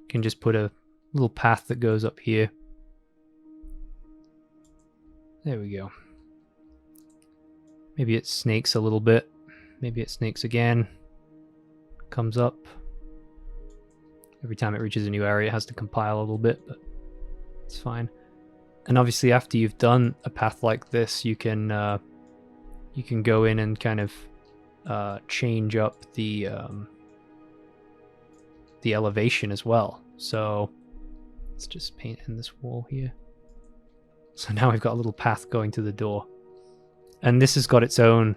Can just put a little path that goes up here. There we go. Maybe it snakes a little bit. Maybe it snakes again. Comes up. Every time it reaches a new area, it has to compile a little bit, but it's fine. And obviously, after you've done a path like this, you can go in and kind of change up the elevation as well. So let's just paint in this wall here. So now we've got a little path going to the door. And this has got its own,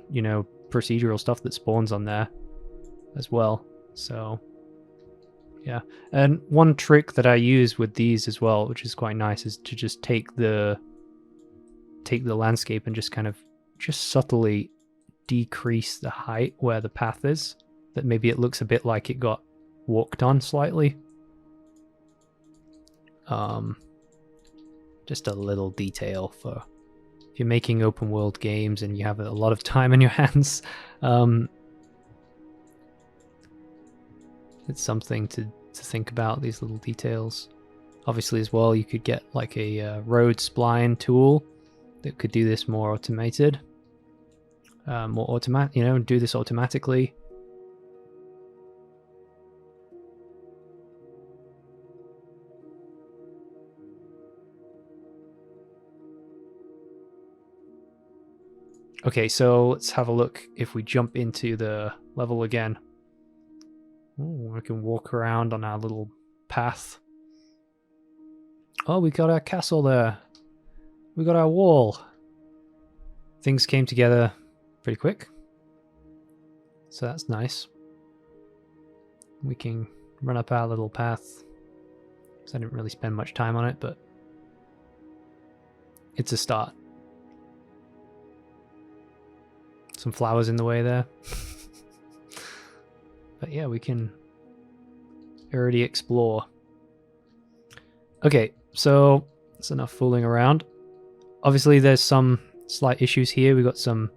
procedural stuff that spawns on there as well. So yeah. And one trick that I use with these as well, which is quite nice, is to just take the landscape and just kind of subtly decrease the height where the path is, that maybe it looks a bit like it got walked on slightly. Just a little detail for if you're making open world games and you have a lot of time in your hands. It's something to think about, these little details. Obviously as well, you could get like a road spline tool that could do this more automated, do this automatically. Okay, so let's have a look. If we jump into the level again, ooh, I can walk around on our little path. Oh, we got our castle there. We got our wall. Things came together pretty quick, so that's nice. We can run up our little path. So I didn't really spend much time on it, but it's a start. Some flowers in the way there. But yeah, we can already explore. Okay, so that's enough fooling around. Obviously there's some slight issues here. We've got some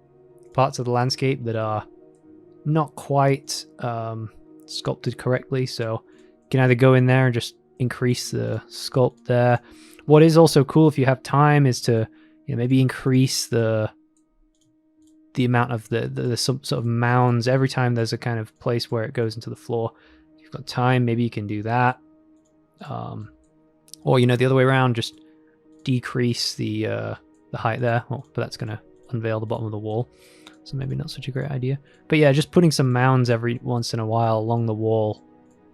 parts of the landscape that are not quite sculpted correctly, so you can either go in there and just increase the sculpt there. What is also cool if you have time is to maybe increase the amount of the sort of mounds every time there's a kind of place where it goes into the floor. If you've got time, maybe you can do that. Or the other way around, just decrease the height there. Well, but that's going to unveil the bottom of the wall, so maybe not such a great idea. But yeah, just putting some mounds every once in a while along the wall.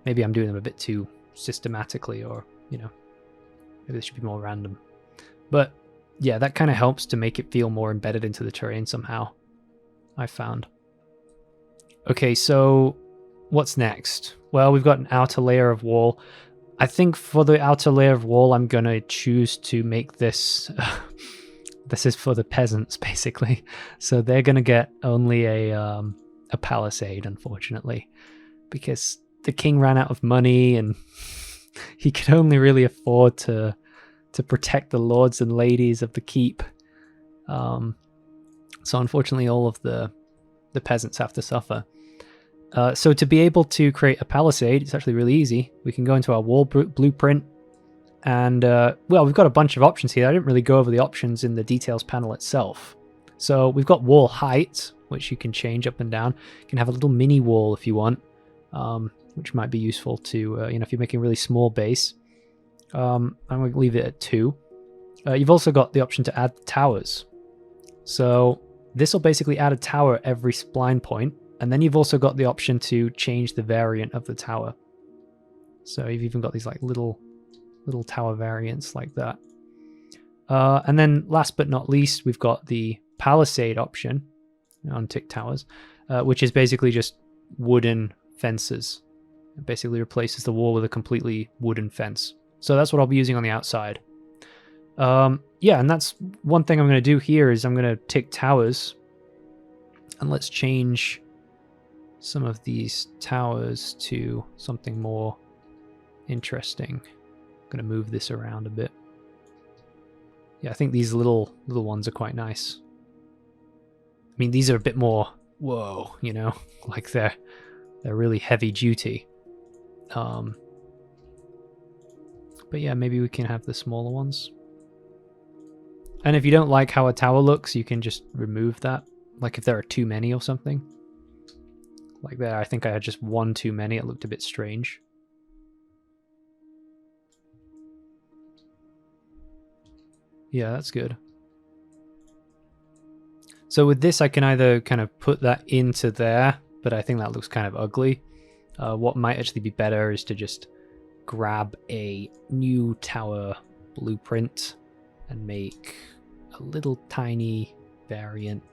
Maybe I'm doing them a bit too systematically, or, you know, maybe they should be more random. But yeah, that kind of helps to make it feel more embedded into the terrain somehow, I found. Okay, so what's next? Well, we've got an outer layer of wall. I think for the outer layer of wall, I'm going to choose to make this... this is for the peasants, basically. So they're going to get only a palisade, unfortunately, because the king ran out of money and he could only really afford to protect the lords and ladies of the keep. So unfortunately, all of the peasants have to suffer. So to be able to create a palisade, it's actually really easy. We can go into our wall blueprint, and well, we've got a bunch of options here. I didn't really go over the options in the details panel itself. So we've got wall height, which you can change up and down. You can have a little mini wall if you want, which might be useful to, you know, if you're making a really small base. I'm going to leave it at 2. You've also got the option to add towers. So this will basically add a tower every spline point. And then you've also got the option to change the variant of the tower. So you've even got these like little tower variants like that. And then last but not least, we've got the palisade option, untick towers, which is basically just wooden fences. It basically replaces the wall with a completely wooden fence. So that's what I'll be using on the outside. Yeah, and that's one thing I'm going to do here is I'm going to tick towers. And let's change some of these towers to something more interesting. I'm going to move this around a bit. Yeah, I think these little ones are quite nice. I mean, these are a bit more, whoa, you know, like they're really heavy duty. But yeah, maybe we can have the smaller ones. And if you don't like how a tower looks, you can just remove that. Like if there are too many or something. Like there, I think I had just one too many. It looked a bit strange. Yeah, that's good. So with this, I can either kind of put that into there, but I think that looks kind of ugly. What might actually be better is to just grab a new tower blueprint and make a little tiny variant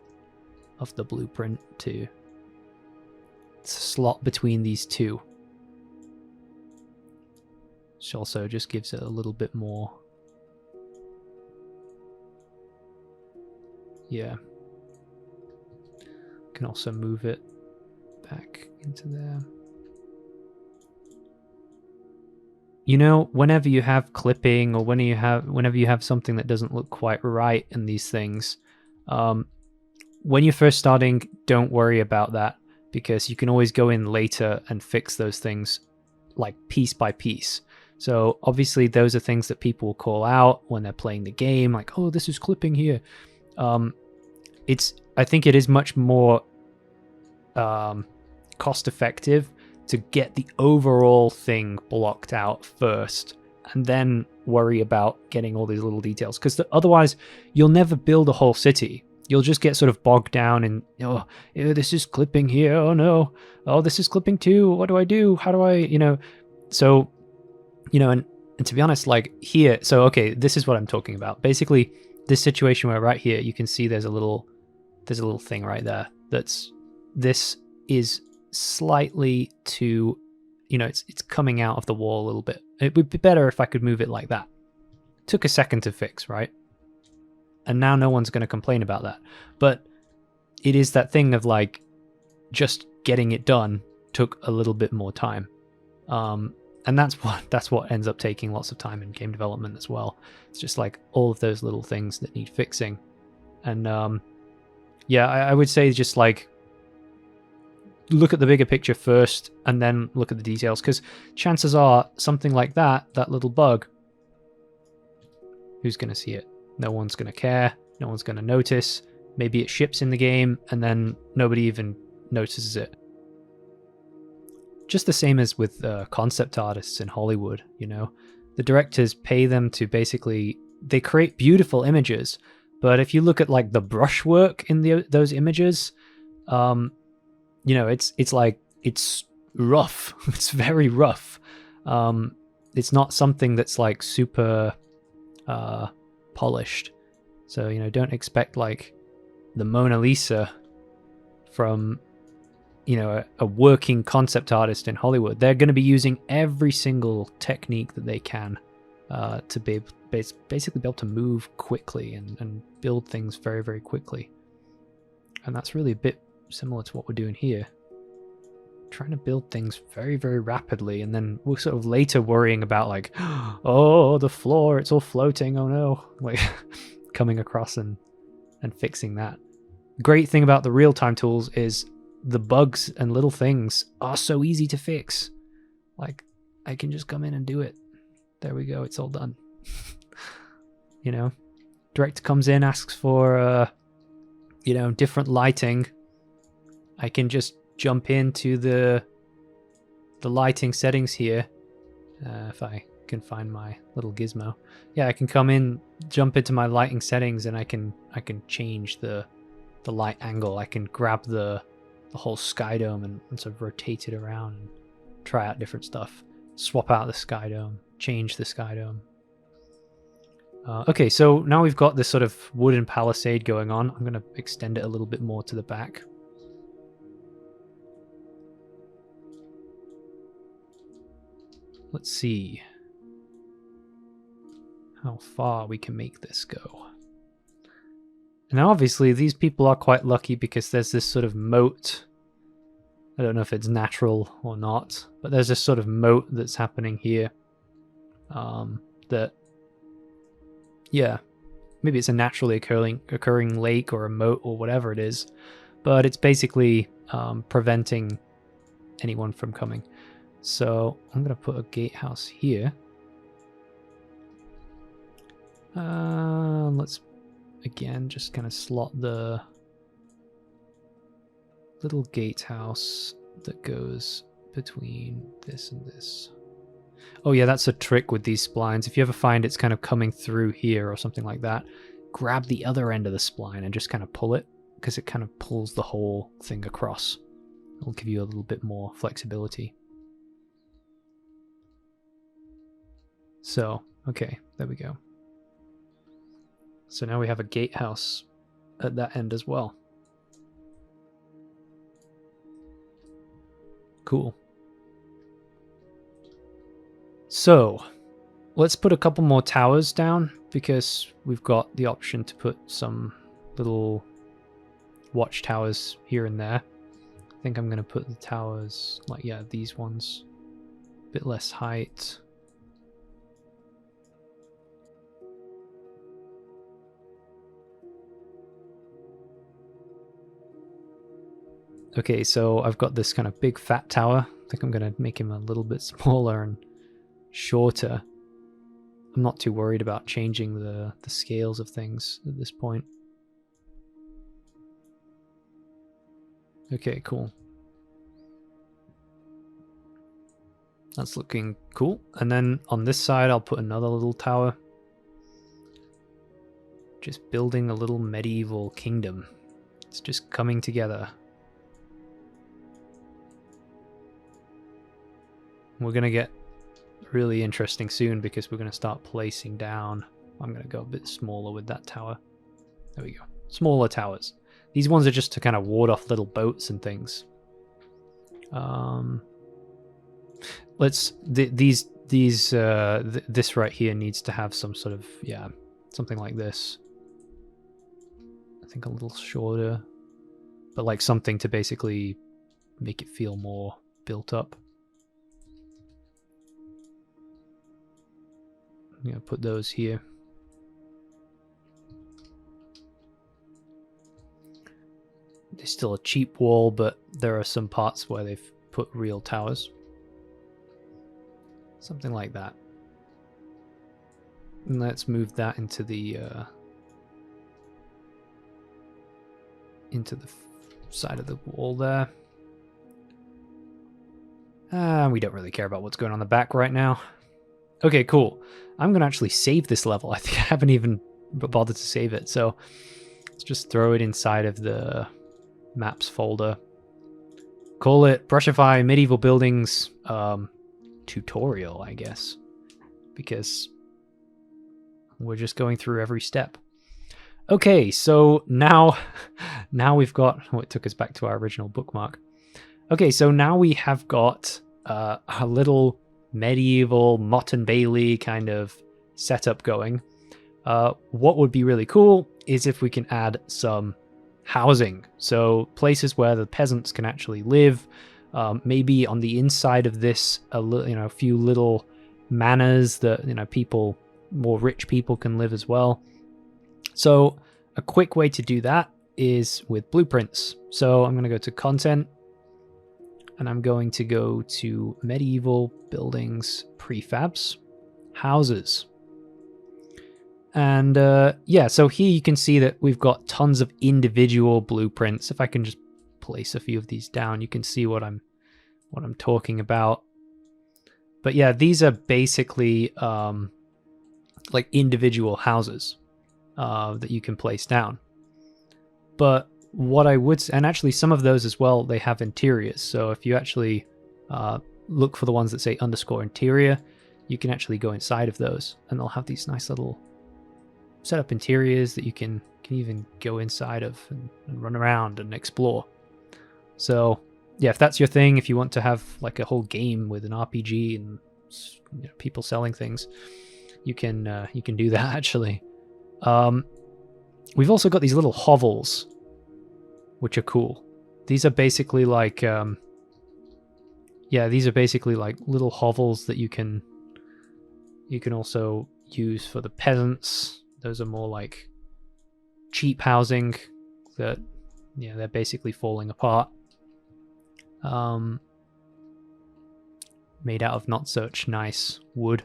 of the blueprint to slot between these two. Which also just gives it a little bit more. Yeah. Can also move it back into there. You know, whenever you have clipping or whenever you have something that doesn't look quite right in these things, when you're first starting, don't worry about that, because you can always go in later and fix those things like piece by piece. So obviously those are things that people will call out when they're playing the game, like, oh, this is clipping here. I think it is much more cost effective to get the overall thing blocked out first and then worry about getting all these little details, because otherwise you'll never build a whole city. You'll just get sort of bogged down in, oh, this is clipping here, oh no, oh, this is clipping too, what do I do, how do I, you know. So, you know, and to be honest, like here, so okay, this is what I'm talking about. Basically this situation where right here you can see there's a little thing right there this is slightly too, you know, it's coming out of the wall a little bit. It would be better if I could move it like that. Took a second to fix, right? And now no one's going to complain about that. But it is that thing of like just getting it done took a little bit more time. And that's what ends up taking lots of time in game development as well. It's just like all of those little things that need fixing. And yeah, I would say just like look at the bigger picture first and then look at the details, because chances are something like that little bug, who's going to see it? No one's going to care. No one's going to notice. Maybe it ships in the game and then nobody even notices it. Just the same as with concept artists in Hollywood, you know. The directors pay them to basically, they create beautiful images, but if you look at like the brushwork in those images, you know, it's like, it's rough. It's very rough. it's not something that's like super polished. So, you know, don't expect like the Mona Lisa from, you know, a working concept artist in Hollywood. They're going to be using every single technique that they can to be basically be able to move quickly and build things very, very quickly. And that's really a bit similar to what we're doing here. Trying to build things very, very rapidly, and then we're sort of later worrying about like, oh, the floor, it's all floating, oh no. Like coming across and fixing that. Great thing about the real-time tools is the bugs and little things are so easy to fix. Like, I can just come in and do it. There we go, it's all done. You know, director comes in, asks for, you know, different lighting. I can just jump into the lighting settings here. If I can find my little gizmo. Yeah, I can come in, jump into my lighting settings, and I can change the light angle. I can grab the whole sky dome and sort of rotate it around and try out different stuff. Swap out the sky dome, change the sky dome. Okay, so now we've got this sort of wooden palisade going on. I'm going to extend it a little bit more to the back. Let's see how far we can make this go. Now, obviously, these people are quite lucky because there's this sort of moat. I don't know if it's natural or not, but there's this sort of moat that's happening here. That, yeah, maybe it's a naturally occurring lake or a moat or whatever it is, but it's basically preventing anyone from coming. So I'm going to put a gatehouse here. Let's, again, just kind of slot the little gatehouse that goes between this and this. Oh yeah, that's a trick with these splines. If you ever find it's kind of coming through here or something like that, grab the other end of the spline and just kind of pull it, because it kind of pulls the whole thing across. It'll give you a little bit more flexibility. So, okay, there we go. So now we have a gatehouse at that end as well. Cool. So, let's put a couple more towers down, because we've got the option to put some little watchtowers here and there. I think I'm going to put the towers, like, yeah, these ones. A bit less height. Okay, so I've got this kind of big fat tower. I think I'm going to make him a little bit smaller and shorter. I'm not too worried about changing the scales of things at this point. Okay, cool. That's looking cool. And then on this side, I'll put another little tower. Just building a little medieval kingdom. It's just coming together. We're going to get really interesting soon, because we're going to start placing down. I'm going to go a bit smaller with that tower. There we go. Smaller towers. These ones are just to kind of ward off little boats and things. This right here needs to have some sort of, yeah, something like this. I think a little shorter, but like something to basically make it feel more built up. I'm going to put those here. It's still a cheap wall, but there are some parts where they've put real towers. Something like that. And let's move that into the side of the wall there. We don't really care about what's going on in the back right now. Okay, cool. I'm going to actually save this level. I think I haven't even bothered to save it. So let's just throw it inside of the maps folder. Call it Brushify Medieval Buildings tutorial, I guess. because we're just going through every step. Okay, so now we've got, oh, it took us back to our original bookmark. Okay, so now we have got a little medieval Motte and Bailey kind of setup going. What would be really cool is if we can add some housing, so places where the peasants can actually live. Maybe on the inside of this, a few little manors that people, more rich people, can live as well. So a quick way to do that is with blueprints. So I'm going to go to Content, and I'm going to go to Medieval Buildings Prefabs, Houses. And yeah, so here you can see that we've got tons of individual blueprints. If I can just place a few of these down, you can see what I'm talking about. But yeah, these are basically like individual houses that you can place down. But what I would, and actually some of those as well, they have interiors. So if you actually look for the ones that say _interior, you can actually go inside of those, and they'll have these nice little setup interiors that you can even go inside of and run around and explore. So yeah, if that's your thing, if you want to have like a whole game with an RPG and people selling things, you can do that actually. We've also got these little hovels, which are cool. These are basically like these are basically like little hovels that you can also use for the peasants. Those are more like cheap housing that they're basically falling apart. Made out of not such nice wood.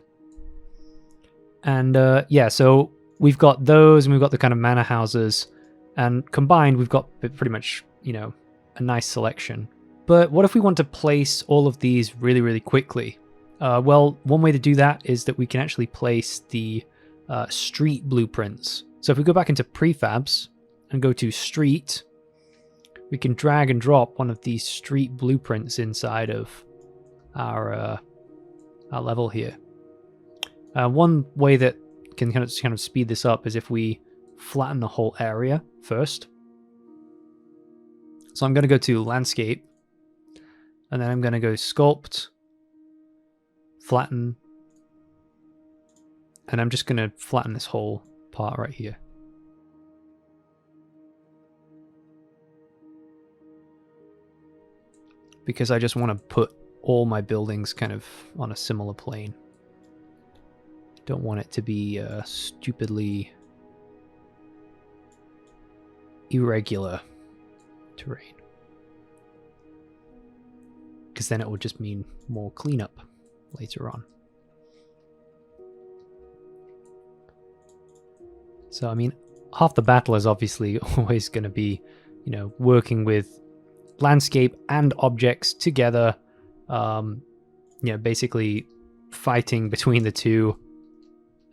And yeah, so we've got those, and we've got the kind of manor houses, and combined we've got pretty much a nice selection. But what if we want to place all of these really, really quickly? Well, one way to do that is that we can actually place the street blueprints. So if we go back into prefabs and go to street, we can drag and drop one of these street blueprints inside of our level here. One way that can kind of speed this up is if we flatten the whole area first. So I'm going to go to landscape, and then I'm going to go sculpt, flatten, and I'm just going to flatten this whole part right here. Because I just want to put all my buildings kind of on a similar plane. Don't want it to be stupidly irregular terrain. Because then it would just mean more cleanup later on. So, I mean, half the battle is obviously always going to be, working with landscape and objects together. Basically fighting between the two.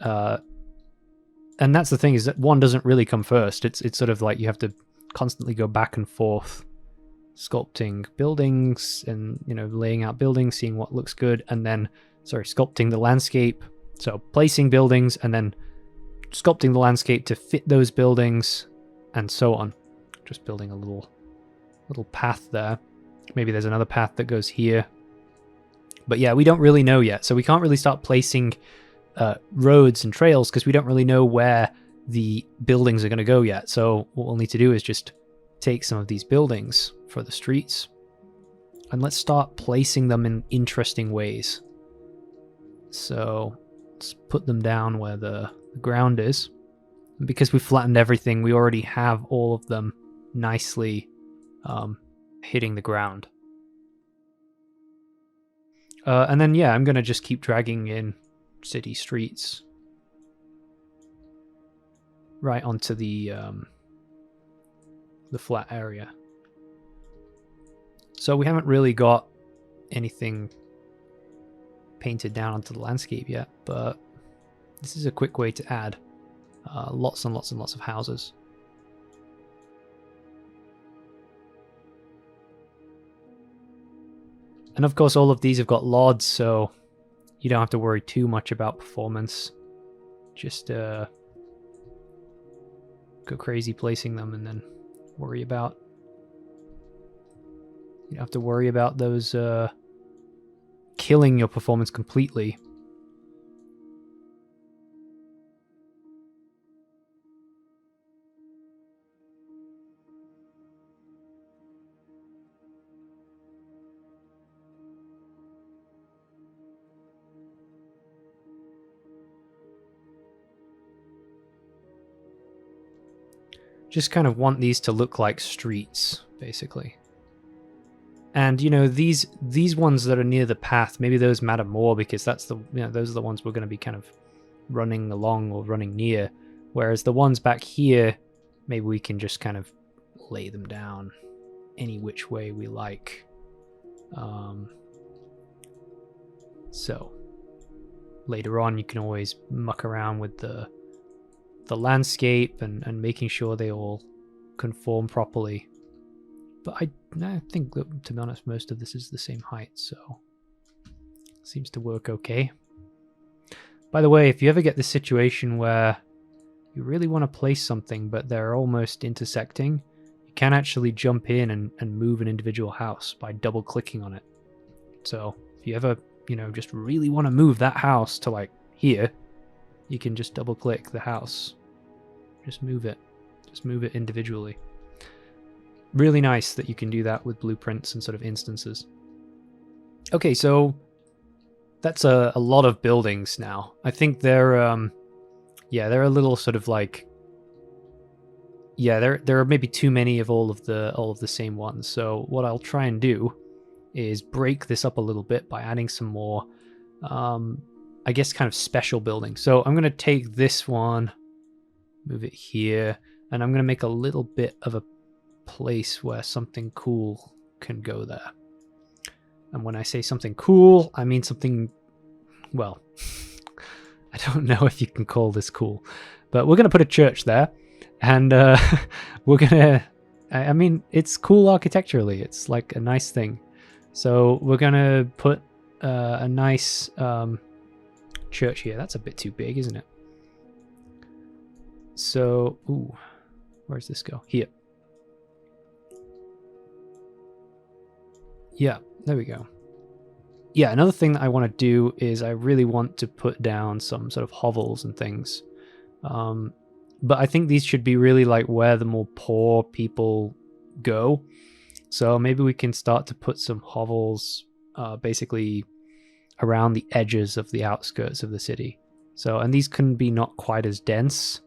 And that's the thing, is that one doesn't really come first. It's sort of like you have to constantly go back and forth, sculpting buildings and laying out buildings, seeing what looks good, and then sculpting the landscape. So placing buildings and then sculpting the landscape to fit those buildings, and so on. Just building a little path there. Maybe there's another path that goes here. But yeah, we don't really know yet, so we can't really start placing roads and trails because we don't really know where the buildings are going to go yet. So what we'll need to do is just take some of these buildings for the streets, and let's start placing them in interesting ways. So let's put them down where the ground is. And because we flattened everything, we already have all of them nicely hitting the ground. And then yeah, I'm going to just keep dragging in city streets right onto the flat area. So we haven't really got anything painted down onto the landscape yet, but this is a quick way to add lots and lots and lots of houses. And of course all of these have got LODs, so you don't have to worry too much about performance. Just go crazy placing them and then worry about... You don't have to worry about those killing your performance completely. Just kind of want these to look like streets, basically. And you know, these ones that are near the path, maybe those matter more because that's the, you know, those are the ones we're going to be kind of running along or running near. Whereas the ones back here, maybe we can just kind of lay them down any which way we like. So later on, you can always muck around with the landscape and making sure they all conform properly. But I think that, to be honest, most of this is the same height, so seems to work okay. By the way, if you ever get this situation where you really want to place something but they're almost intersecting, you can actually jump in and move an individual house by double clicking on it. So if you ever, you know, just really want to move that house to like here, you can just double click the house. Just move it individually. Really nice that you can do that with blueprints and sort of instances. Okay, so that's a lot of buildings now. I think they're they're a little sort of like, there are maybe too many of all of the same ones. So what I'll try and do is break this up a little bit by adding some more I guess kind of special buildings. So I'm going to take this one, move it here, and I'm going to make a little bit of a place where something cool can go there. And when I say something cool, I mean something, well, I don't know if you can call this cool, but we're going to put a church there, and we're going to, I mean, it's cool architecturally. It's like a nice thing. So we're going to put a nice church here. That's a bit too big, isn't it? So, ooh, where does this go? Here. Yeah, there we go. Yeah, another thing that I want to do is I really want to put down some sort of hovels and things. But I think these should be really like where the more poor people go. So maybe we can start to put some hovels basically around the edges of the outskirts of the city. So, and these can be not quite as dense.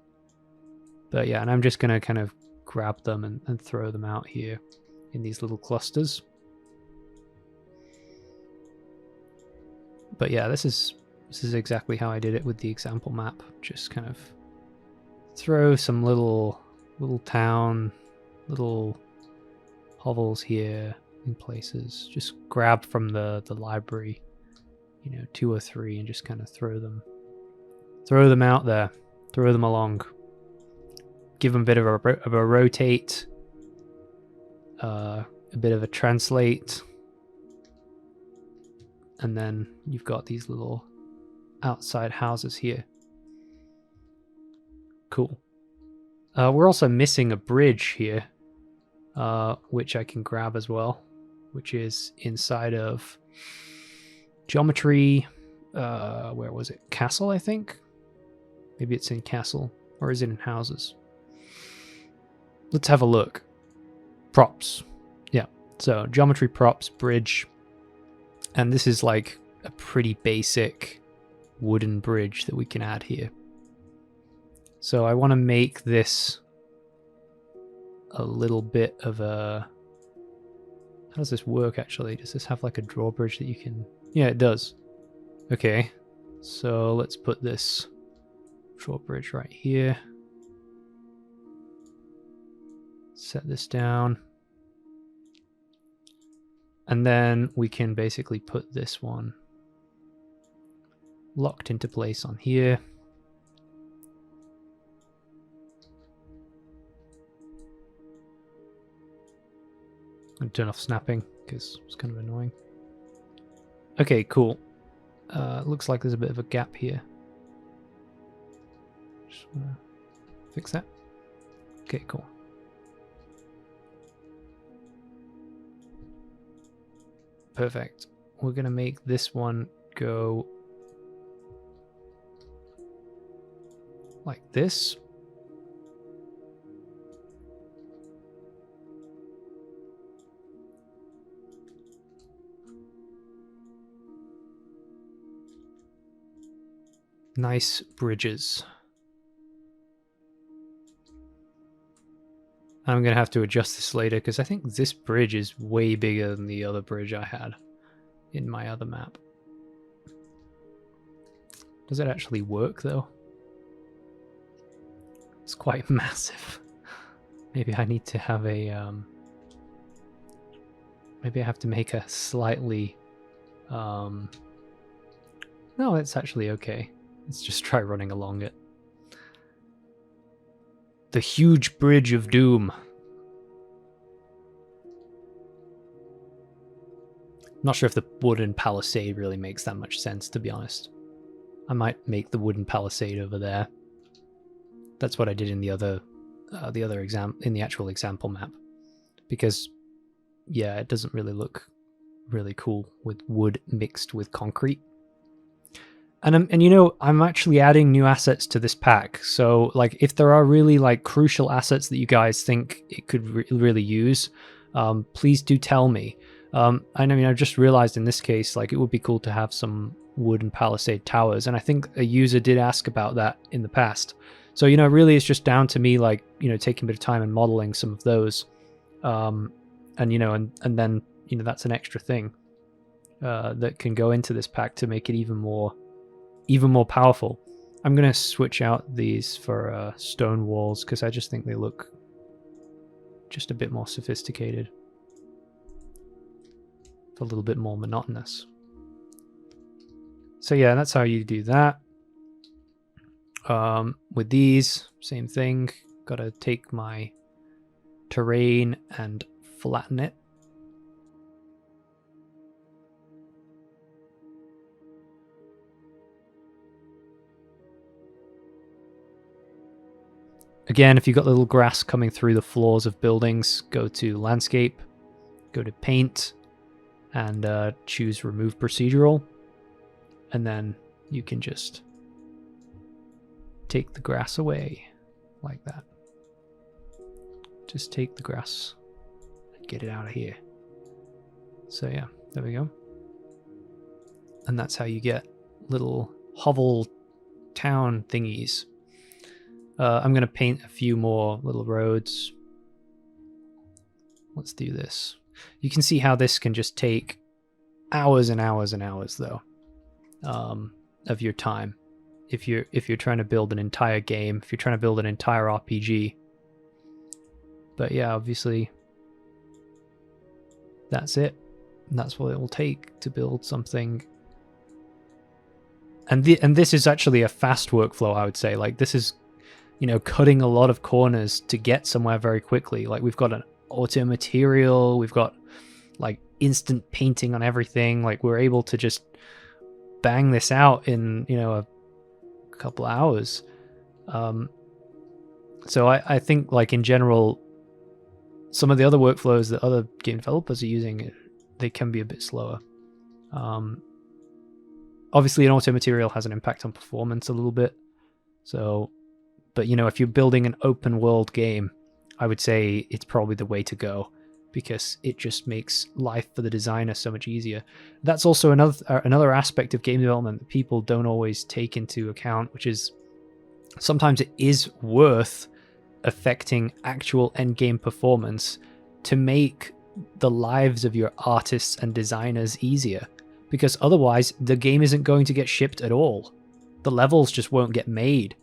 But yeah, and I'm just going to kind of grab them and throw them out here in these little clusters. But yeah, this is exactly how I did it with the example map. Just kind of throw some little town, little hovels here in places. Just grab from the library, you know, 2 or 3, and just kind of throw them out there, throw them along. Give them a bit of a rotate, a bit of a translate, and then you've got these little outside houses here. Cool. We're also missing a bridge here, which I can grab as well, which is inside of geometry. Where was it? Castle, I think? Maybe it's in castle, or is it in houses? Let's have a look. Props. Yeah. So geometry, props, bridge. And this is like a pretty basic wooden bridge that we can add here. So I want to make this a little bit of a... How does this work actually? Does this have like a drawbridge that you can... Yeah, it does. Okay. So let's put this drawbridge right here. Set this down. And then we can basically put this one locked into place on here. I'm gonna turn off snapping because it's kind of annoying. Okay, cool. looks like there's a bit of a gap here. Just wanna fix that. Okay, cool. Perfect. We're gonna make this one go like this. Nice bridges. I'm going to have to adjust this later because I think this bridge is way bigger than the other bridge I had in my other map. Does it actually work though? It's quite massive. Maybe I need to have a maybe I have to make a slightly no, it's actually okay. Let's just try running along it. The huge bridge of doom. Not sure if the wooden palisade really makes that much sense, to be honest. I might make the wooden palisade over there. That's what I did in the other actual example map, because yeah, it doesn't really look really cool with wood mixed with concrete. And you know, I'm actually adding new assets to this pack. So like, if there are really like crucial assets that you guys think it could really use, please do tell me. I mean, I've just realized in this case, like, it would be cool to have some wooden palisade towers. And I think a user did ask about that in the past. So, you know, really it's just down to me, like, you know, taking a bit of time and modeling some of those. And, you know, and then, you know, that's an extra thing that can go into this pack to make it even more powerful. I'm going to switch out these for stone walls because I just think they look just a bit more sophisticated. A little bit more monotonous. So yeah, that's how you do that. With these, same thing. Gotta take my terrain and flatten it. Again, if you've got little grass coming through the floors of buildings, go to landscape, go to paint, and choose remove procedural, and then you can just take the grass away like that. Just take the grass and get it out of here. So yeah, there we go. And that's how you get little hovel town thingies. I'm going to paint a few more little roads. Let's do this. You can see how this can just take hours and hours and hours, though, of your time. If you're trying to build an entire game, if you're trying to build an entire RPG. But yeah, obviously, that's it. And that's what it will take to build something. And this is actually a fast workflow, I would say. Like, this is, you know, cutting a lot of corners to get somewhere very quickly. Like, we've got an auto material, we've got like instant painting on everything. Like, we're able to just bang this out in, you know, a couple hours. So I think, like, in general, some of the other workflows that other game developers are using, they can be a bit slower. Obviously an auto material has an impact on performance a little bit. So, but you know, if you're building an open world game, I would say it's probably the way to go, because it just makes life for the designer so much easier. That's also another aspect of game development that people don't always take into account, which is sometimes it is worth affecting actual end game performance to make the lives of your artists and designers easier, because otherwise the game isn't going to get shipped at all. The levels just won't get made.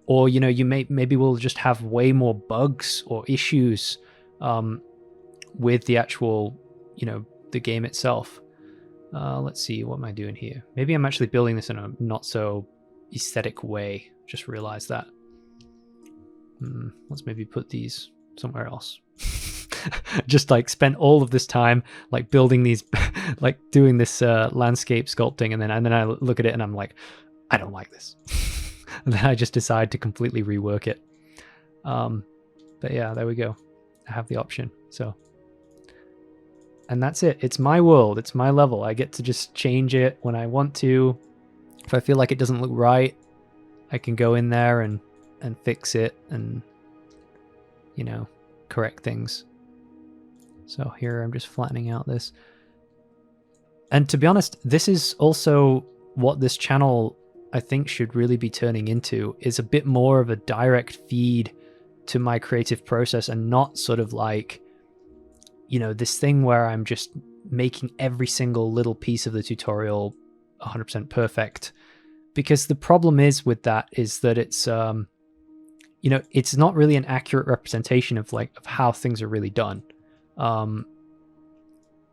Or, you know, you maybe will just have way more bugs or issues with the actual, you know, the game itself. Let's see, what am I doing here? Maybe I'm actually building this in a not so aesthetic way. Just realized that. Let's maybe put these somewhere else. just like spent all of this time like building these, like doing this landscape sculpting, and then I look at it and I'm like, I don't like this. And then I just decide to completely rework it. But yeah, there we go. I have the option. So, and that's it. It's my world. It's my level. I get to just change it when I want to. If I feel like it doesn't look right, I can go in there and fix it and, you know, correct things. So here I'm just flattening out this. And to be honest, this is also what this channel I think should really be turning into, is a bit more of a direct feed to my creative process, and not sort of like, you know, this thing where I'm just making every single little piece of the tutorial 100% perfect. Because the problem is with that is that it's, you know, it's not really an accurate representation of how things are really done. You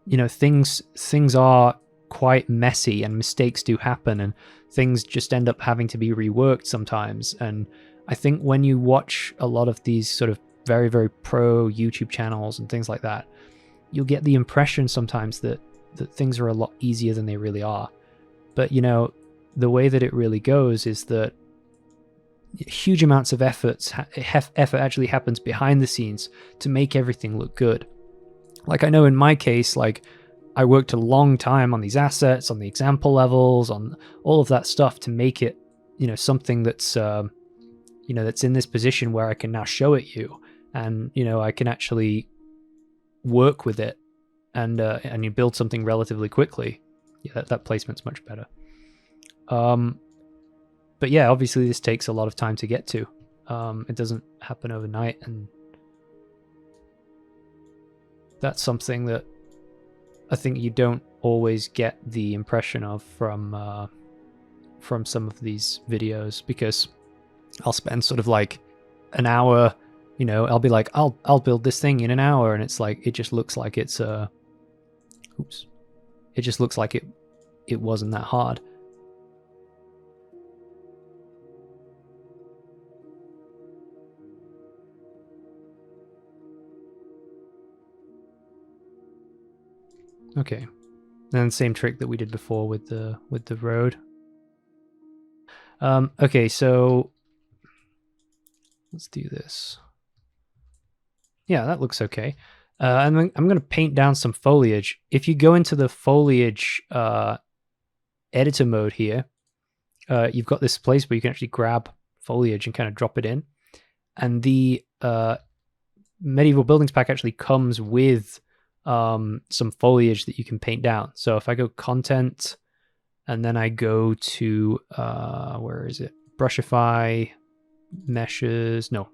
know, things are quite messy and mistakes do happen, and things just end up having to be reworked sometimes. And I think when you watch a lot of these sort of very, very pro YouTube channels and things like that, you'll get the impression sometimes that things are a lot easier than they really are. But, you know, the way that it really goes is that huge amounts of effort actually happens behind the scenes to make everything look good. Like, I know in my case, like, I worked a long time on these assets, on the example levels, on all of that stuff to make it, you know, something that's, you know, that's in this position where I can now show it you, and, you know, I can actually work with it, and you build something relatively quickly. Yeah, that placement's much better. But yeah, obviously this takes a lot of time to get to. It doesn't happen overnight, and that's something that I think you don't always get the impression of from some of these videos, because I'll spend sort of like an hour, you know, I'll be like, I'll build this thing in an hour, and it's like, it just looks like it's oops, it just looks like it wasn't that hard. Okay, and same trick that we did before with the road. Okay, so let's do this. Yeah, that looks okay. And I'm going to paint down some foliage. If you go into the foliage editor mode here, you've got this place where you can actually grab foliage and kind of drop it in. And the Medieval Buildings pack actually comes with some foliage that you can paint down. So if I go content, and then I go to, where is it? Brushify, meshes, no,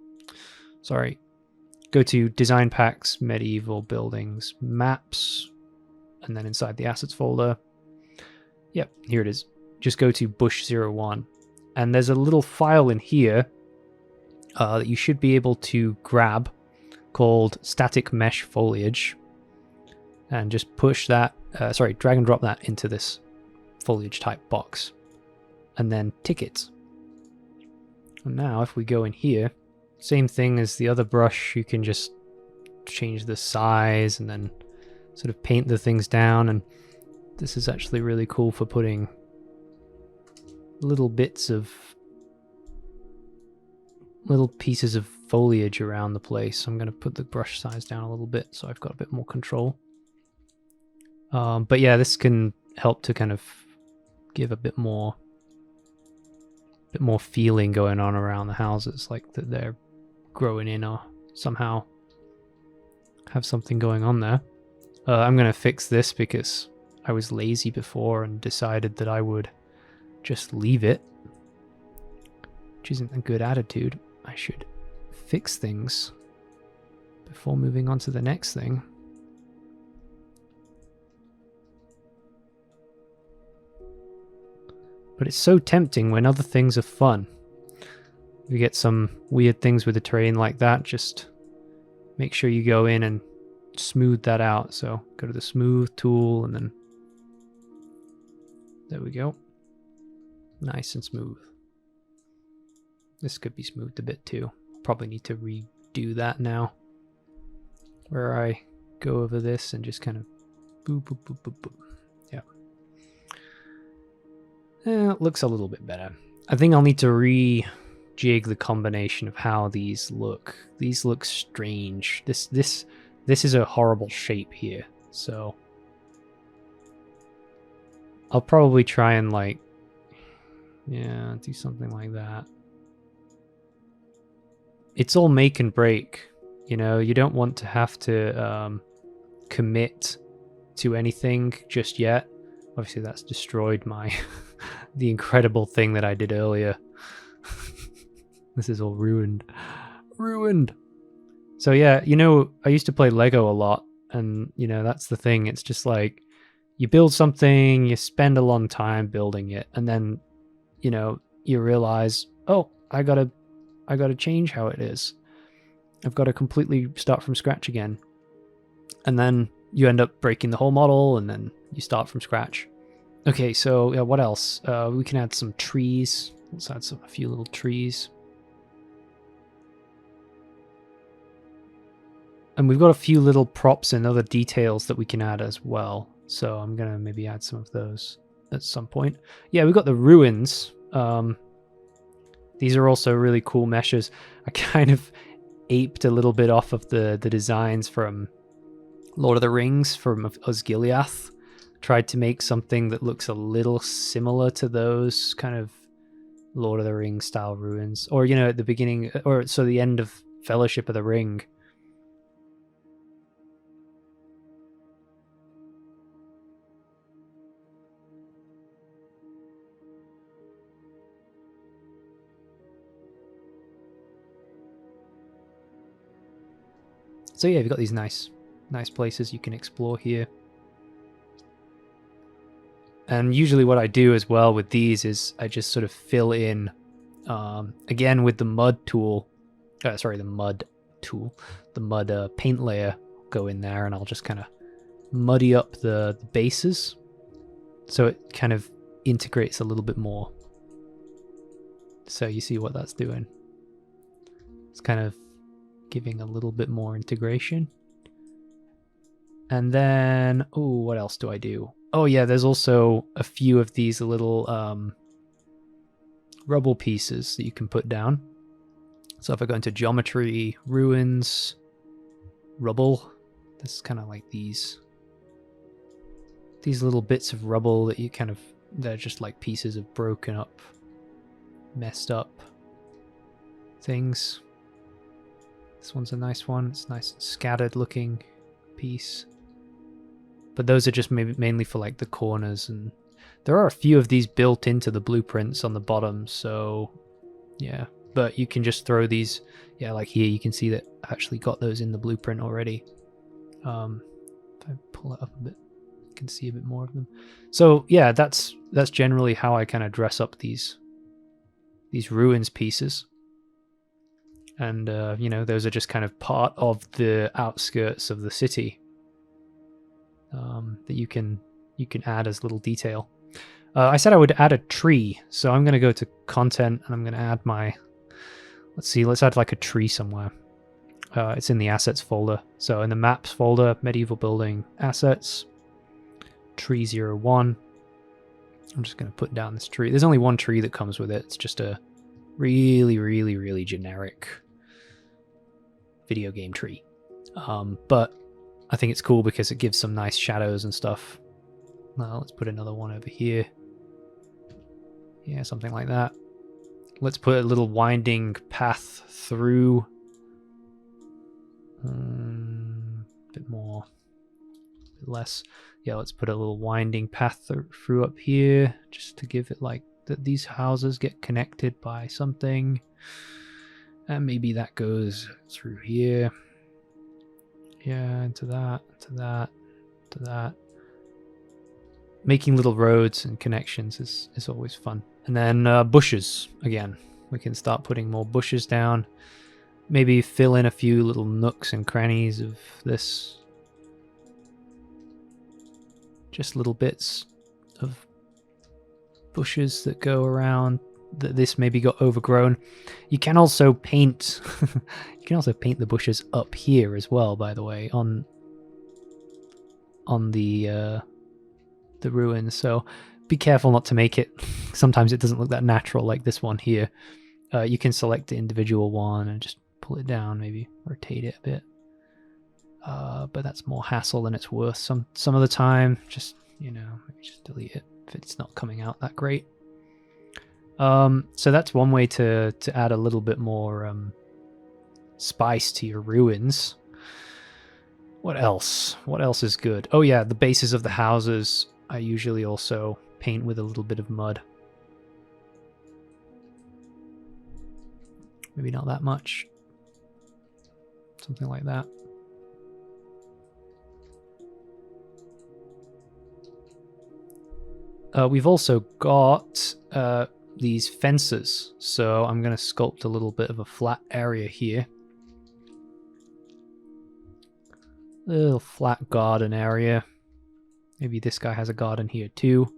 sorry. Go to design packs, medieval buildings, maps, and then inside the assets folder. Yep, here it is. Just go to bush01. And there's a little file in here that you should be able to grab called static mesh foliage. And just push that, drag and drop that into this foliage type box. And then tick it. And now if we go in here, same thing as the other brush, you can just change the size and then sort of paint the things down. And this is actually really cool for putting little bits of, little pieces of foliage around the place. I'm going to put the brush size down a little bit so I've got a bit more control. But yeah, this can help to kind of give a bit more feeling going on around the houses, like that they're growing in or somehow have something going on there. I'm going to fix this because I was lazy before and decided that I would just leave it, which isn't a good attitude. I should fix things before moving on to the next thing. But it's so tempting when other things are fun. If you get some weird things with the terrain like that, just make sure you go in and smooth that out. So go to the smooth tool and then there we go. Nice and smooth. This could be smoothed a bit too. Probably need to redo that now. where I go over this and just kind of boop, boop, boop, boop, boop. Yeah. It looks a little bit better. I think I'll need to rejig the combination of how these look. These look strange. This is a horrible shape here. So I'll probably try and like, yeah, do something like that. It's all make and break. You know, you don't want to have to commit to anything just yet. Obviously, that's destroyed my the incredible thing that I did earlier. This is all ruined. Ruined. So yeah, you know, I used to play Lego a lot, and you know, that's the thing. It's just like you build something, you spend a long time building it, and then, you know, you realize, oh, I gotta change how it is. I've got to completely start from scratch again. And then you end up breaking the whole model, and then you start from scratch. Okay, so yeah, what else? We can add some trees. Let's add a few little trees. And we've got a few little props and other details that we can add as well. So I'm going to maybe add some of those at some point. Yeah, we've got the ruins. These are also really cool meshes. I kind of aped a little bit off of the designs from Lord of the Rings, from Osgiliath. Tried to make something that looks a little similar to those kind of Lord of the Rings style ruins. Or, you know, at the beginning, or so the end of Fellowship of the Ring. So yeah, you've got these nice places you can explore here. And usually what I do as well with these is I just sort of fill in, again with the mud tool, the mud paint layer, go in there and I'll just kind of muddy up the bases so it kind of integrates a little bit more. So you see what that's doing. It's kind of giving a little bit more integration. And then, oh, what else do I do? Oh yeah, there's also a few of these little rubble pieces that you can put down. So if I go into geometry, ruins, rubble, this is kind of like these little bits of rubble that you kind of, they're just like pieces of broken up, messed up things. This one's a nice one. It's nice scattered looking piece. But those are just mainly for like the corners, and there are a few of these built into the blueprints on the bottom, so yeah. But you can just throw these, yeah, like here you can see that I actually got those in the blueprint already. If I pull it up a bit, you can see a bit more of them. So yeah, that's generally how I kind of dress up these ruins pieces. And you know, those are just kind of part of the outskirts of the city. That you can add as little detail. I said I would add a tree, so I'm going to go to content and I'm going to add my, let's add like a tree somewhere. It's in the assets folder. So in the maps folder, medieval building assets, tree 01. I'm just going to put down this tree. There's only one tree that comes with it. It's just a really generic video game tree. But I think it's cool because it gives some nice shadows and stuff. Well, let's put another one over here. Yeah, something like that. Let's put a little winding path through. A bit more, a bit less. Yeah, let's put a little winding path through up here, just to give it like that these houses get connected by something. And maybe that goes through here. Yeah, into that, to that, to that. Making little roads and connections is always fun. And then bushes, again. We can start putting more bushes down. Maybe fill in a few little nooks and crannies of this. Just little bits of bushes that go around that this maybe got overgrown. You can also paint you can also paint the bushes up here as well, by the way, on the ruins. So be careful not to make it. Sometimes it doesn't look that natural, like this one here. You can select the individual one and just pull it down, maybe rotate it a bit. But that's more hassle than it's worth some of the time. Just, you know, maybe just delete it if it's not coming out that great. So that's one way to add a little bit more spice to your ruins. What else? What else is good? Oh yeah, the bases of the houses I usually also paint with a little bit of mud. Maybe not that much. Something like that. We've also got these fences, so I'm going to sculpt a little bit of a flat area here. Little flat garden area. Maybe this guy has a garden here too.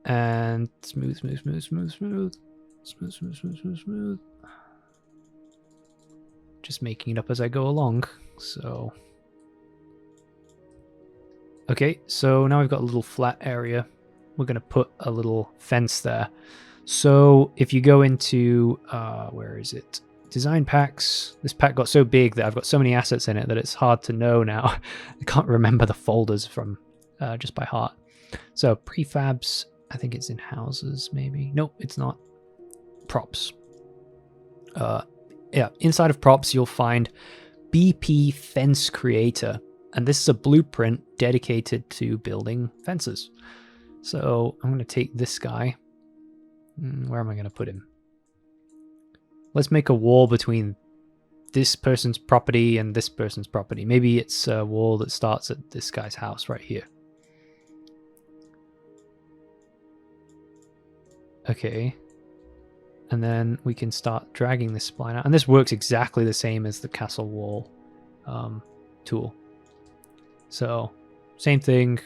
And smooth, smooth, smooth, smooth, smooth. Smooth, smooth, smooth, smooth, smooth. Just making it up as I go along, so... Okay, so now we've got a little flat area. We're going to put a little fence there. So if you go into, where is it? Design packs. This pack got so big that I've got so many assets in it that it's hard to know now. I can't remember the folders from just by heart. So prefabs, I think it's in houses maybe. Nope, it's not. Props. Yeah, inside of props you'll find BP Fence Creator. And this is a blueprint dedicated to building fences. So I'm going to take this guy. Where am I going to put him? Let's make a wall between this person's property and this person's property. Maybe it's a wall that starts at this guy's house right here. Okay. And then we can start dragging this spline out. And this works exactly the same as the castle wall tool. So, same thing,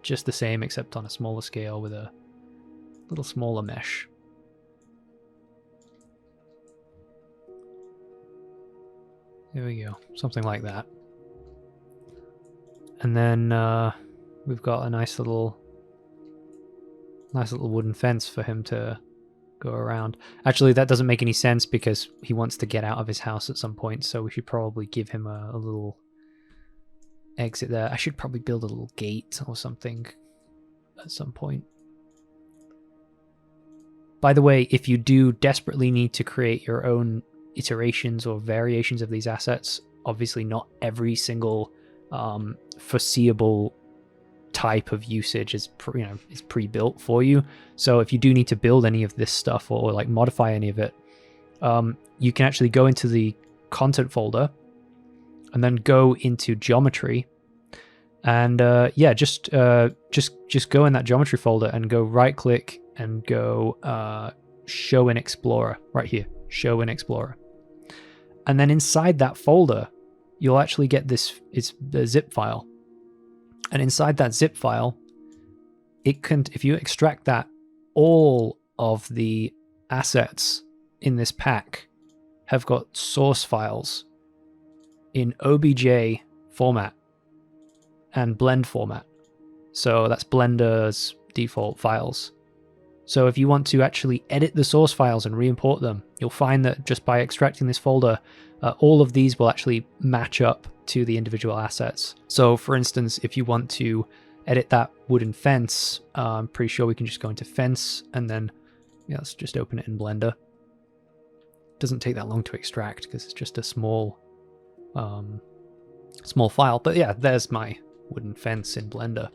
just the same except on a smaller scale with a little smaller mesh. There we go, something like that. And then we've got a nice little wooden fence for him to go around. Actually, that doesn't make any sense because he wants to get out of his house at some point, so we should probably give him a little exit there. I should probably build a little gate or something at some point. By the way, if you do desperately need to create your own iterations or variations of these assets, obviously not every single foreseeable type of usage is pre-built for you. So if you do need to build any of this stuff or like modify any of it, you can actually go into the content folder and then go into geometry, and yeah, just go in that geometry folder and go right click and go show in Explorer right here, show in Explorer, and then inside that folder you'll actually get this, it's the zip file, and inside that zip file it can, if you extract that, all of the assets in this pack have got source files in OBJ format and blend format. So that's Blender's default files. So if you want to actually edit the source files and re-import them, you'll find that just by extracting this folder, all of these will actually match up to the individual assets. So for instance, if you want to edit that wooden fence, I'm pretty sure we can just go into fence and then, yeah, let's just open it in Blender. It doesn't take that long to extract because it's just a small file. But yeah, there's my wooden fence in Blender.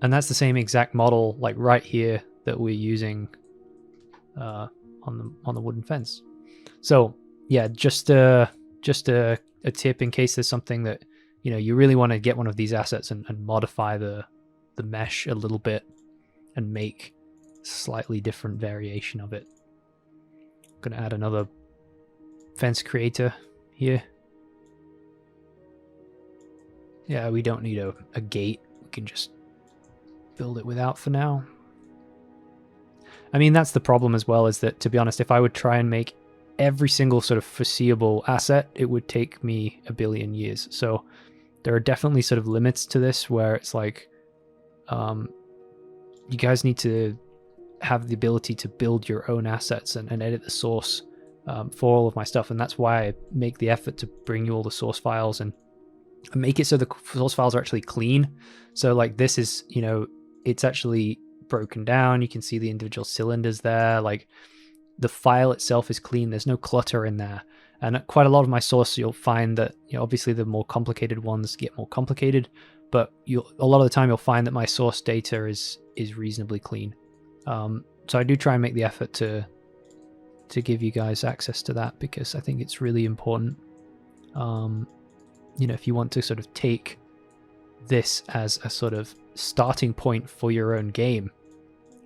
And that's the same exact model, like right here, that we're using on the wooden fence. So yeah, just a tip in case there's something that, you know, you really want to get one of these assets and modify the mesh a little bit and make slightly different variation of it. I'm gonna add another fence creator here. Yeah, we don't need a gate. We can just build it without for now. I mean, that's the problem as well, is that, to be honest, if I would try and make every single sort of foreseeable asset, it would take me a billion years. So there are definitely sort of limits to this where it's like, you guys need to have the ability to build your own assets and edit the source for all of my stuff. And that's why I make the effort to bring you all the source files and make it so the source files are actually clean. So like this is, you know, it's actually broken down. You can see the individual cylinders there. Like the file itself is clean. There's no clutter in there. And quite a lot of my source, you'll find that, you know, obviously the more complicated ones get more complicated, but a lot of the time you'll find that my source data is reasonably clean. So I do try and make the effort to give you guys access to that, because I think it's really important. You know, if you want to sort of take this as a sort of starting point for your own game,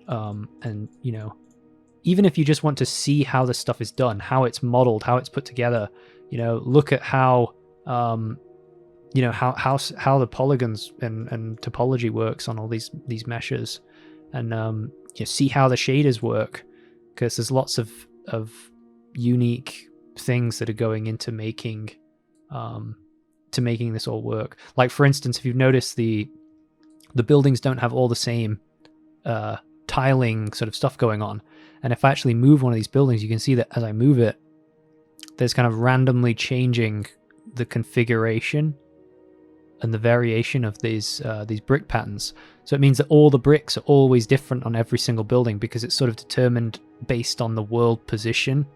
and, you know, even if you just want to see how this stuff is done, how it's modeled, how it's put together, you know, look at how, you know, how the polygons and topology works on all these meshes, and you see how the shaders work, because there's lots of unique things that are going into making this all work. Like, for instance, if you've noticed, the buildings don't have all the same tiling sort of stuff going on. And if I actually move one of these buildings, you can see that as I move it, there's kind of randomly changing the configuration and the variation of these brick patterns. So it means that all the bricks are always different on every single building, because it's sort of determined based on the world position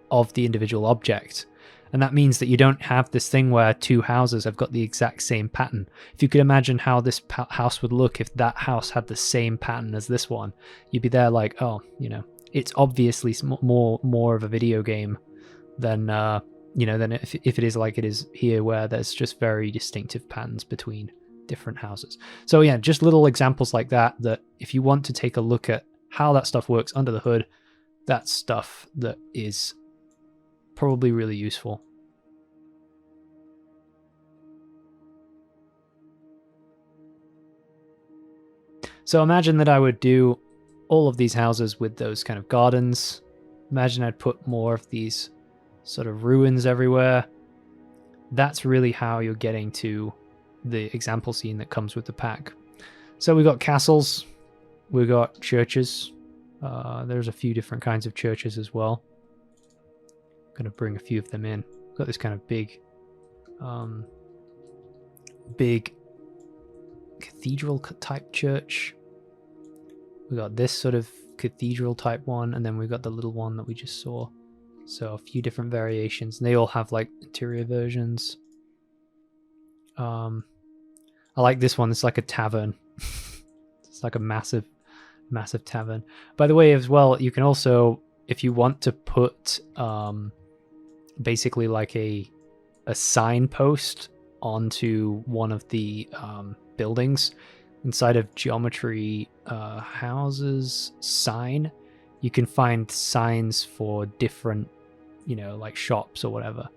of the individual object. And that means that you don't have this thing where two houses have got the exact same pattern. If you could imagine how this house would look if that house had the same pattern as this one, you'd be there like, oh, you know, it's obviously more of a video game than you know, than if it is like it is here, where there's just very distinctive patterns between different houses. So yeah, just little examples like that if you want to take a look at how that stuff works under the hood, that's stuff that is probably really useful. So imagine that I would do all of these houses with those kind of gardens. Imagine I'd put more of these sort of ruins everywhere. That's really how you're getting to the example scene that comes with the pack. So we've got castles, we've got churches. There's a few different kinds of churches as well. I'm going to bring a few of them in. We've got this kind of big cathedral type church. We got this sort of cathedral type one, and then we've got the little one that we just saw. So a few different variations, and they all have like interior versions. I like this one. It's like a tavern. It's like a massive tavern. By the way, as well, you can also, if you want to put basically like a signpost onto one of the buildings inside of geometry houses sign, you can find signs for different, you know, like shops or whatever.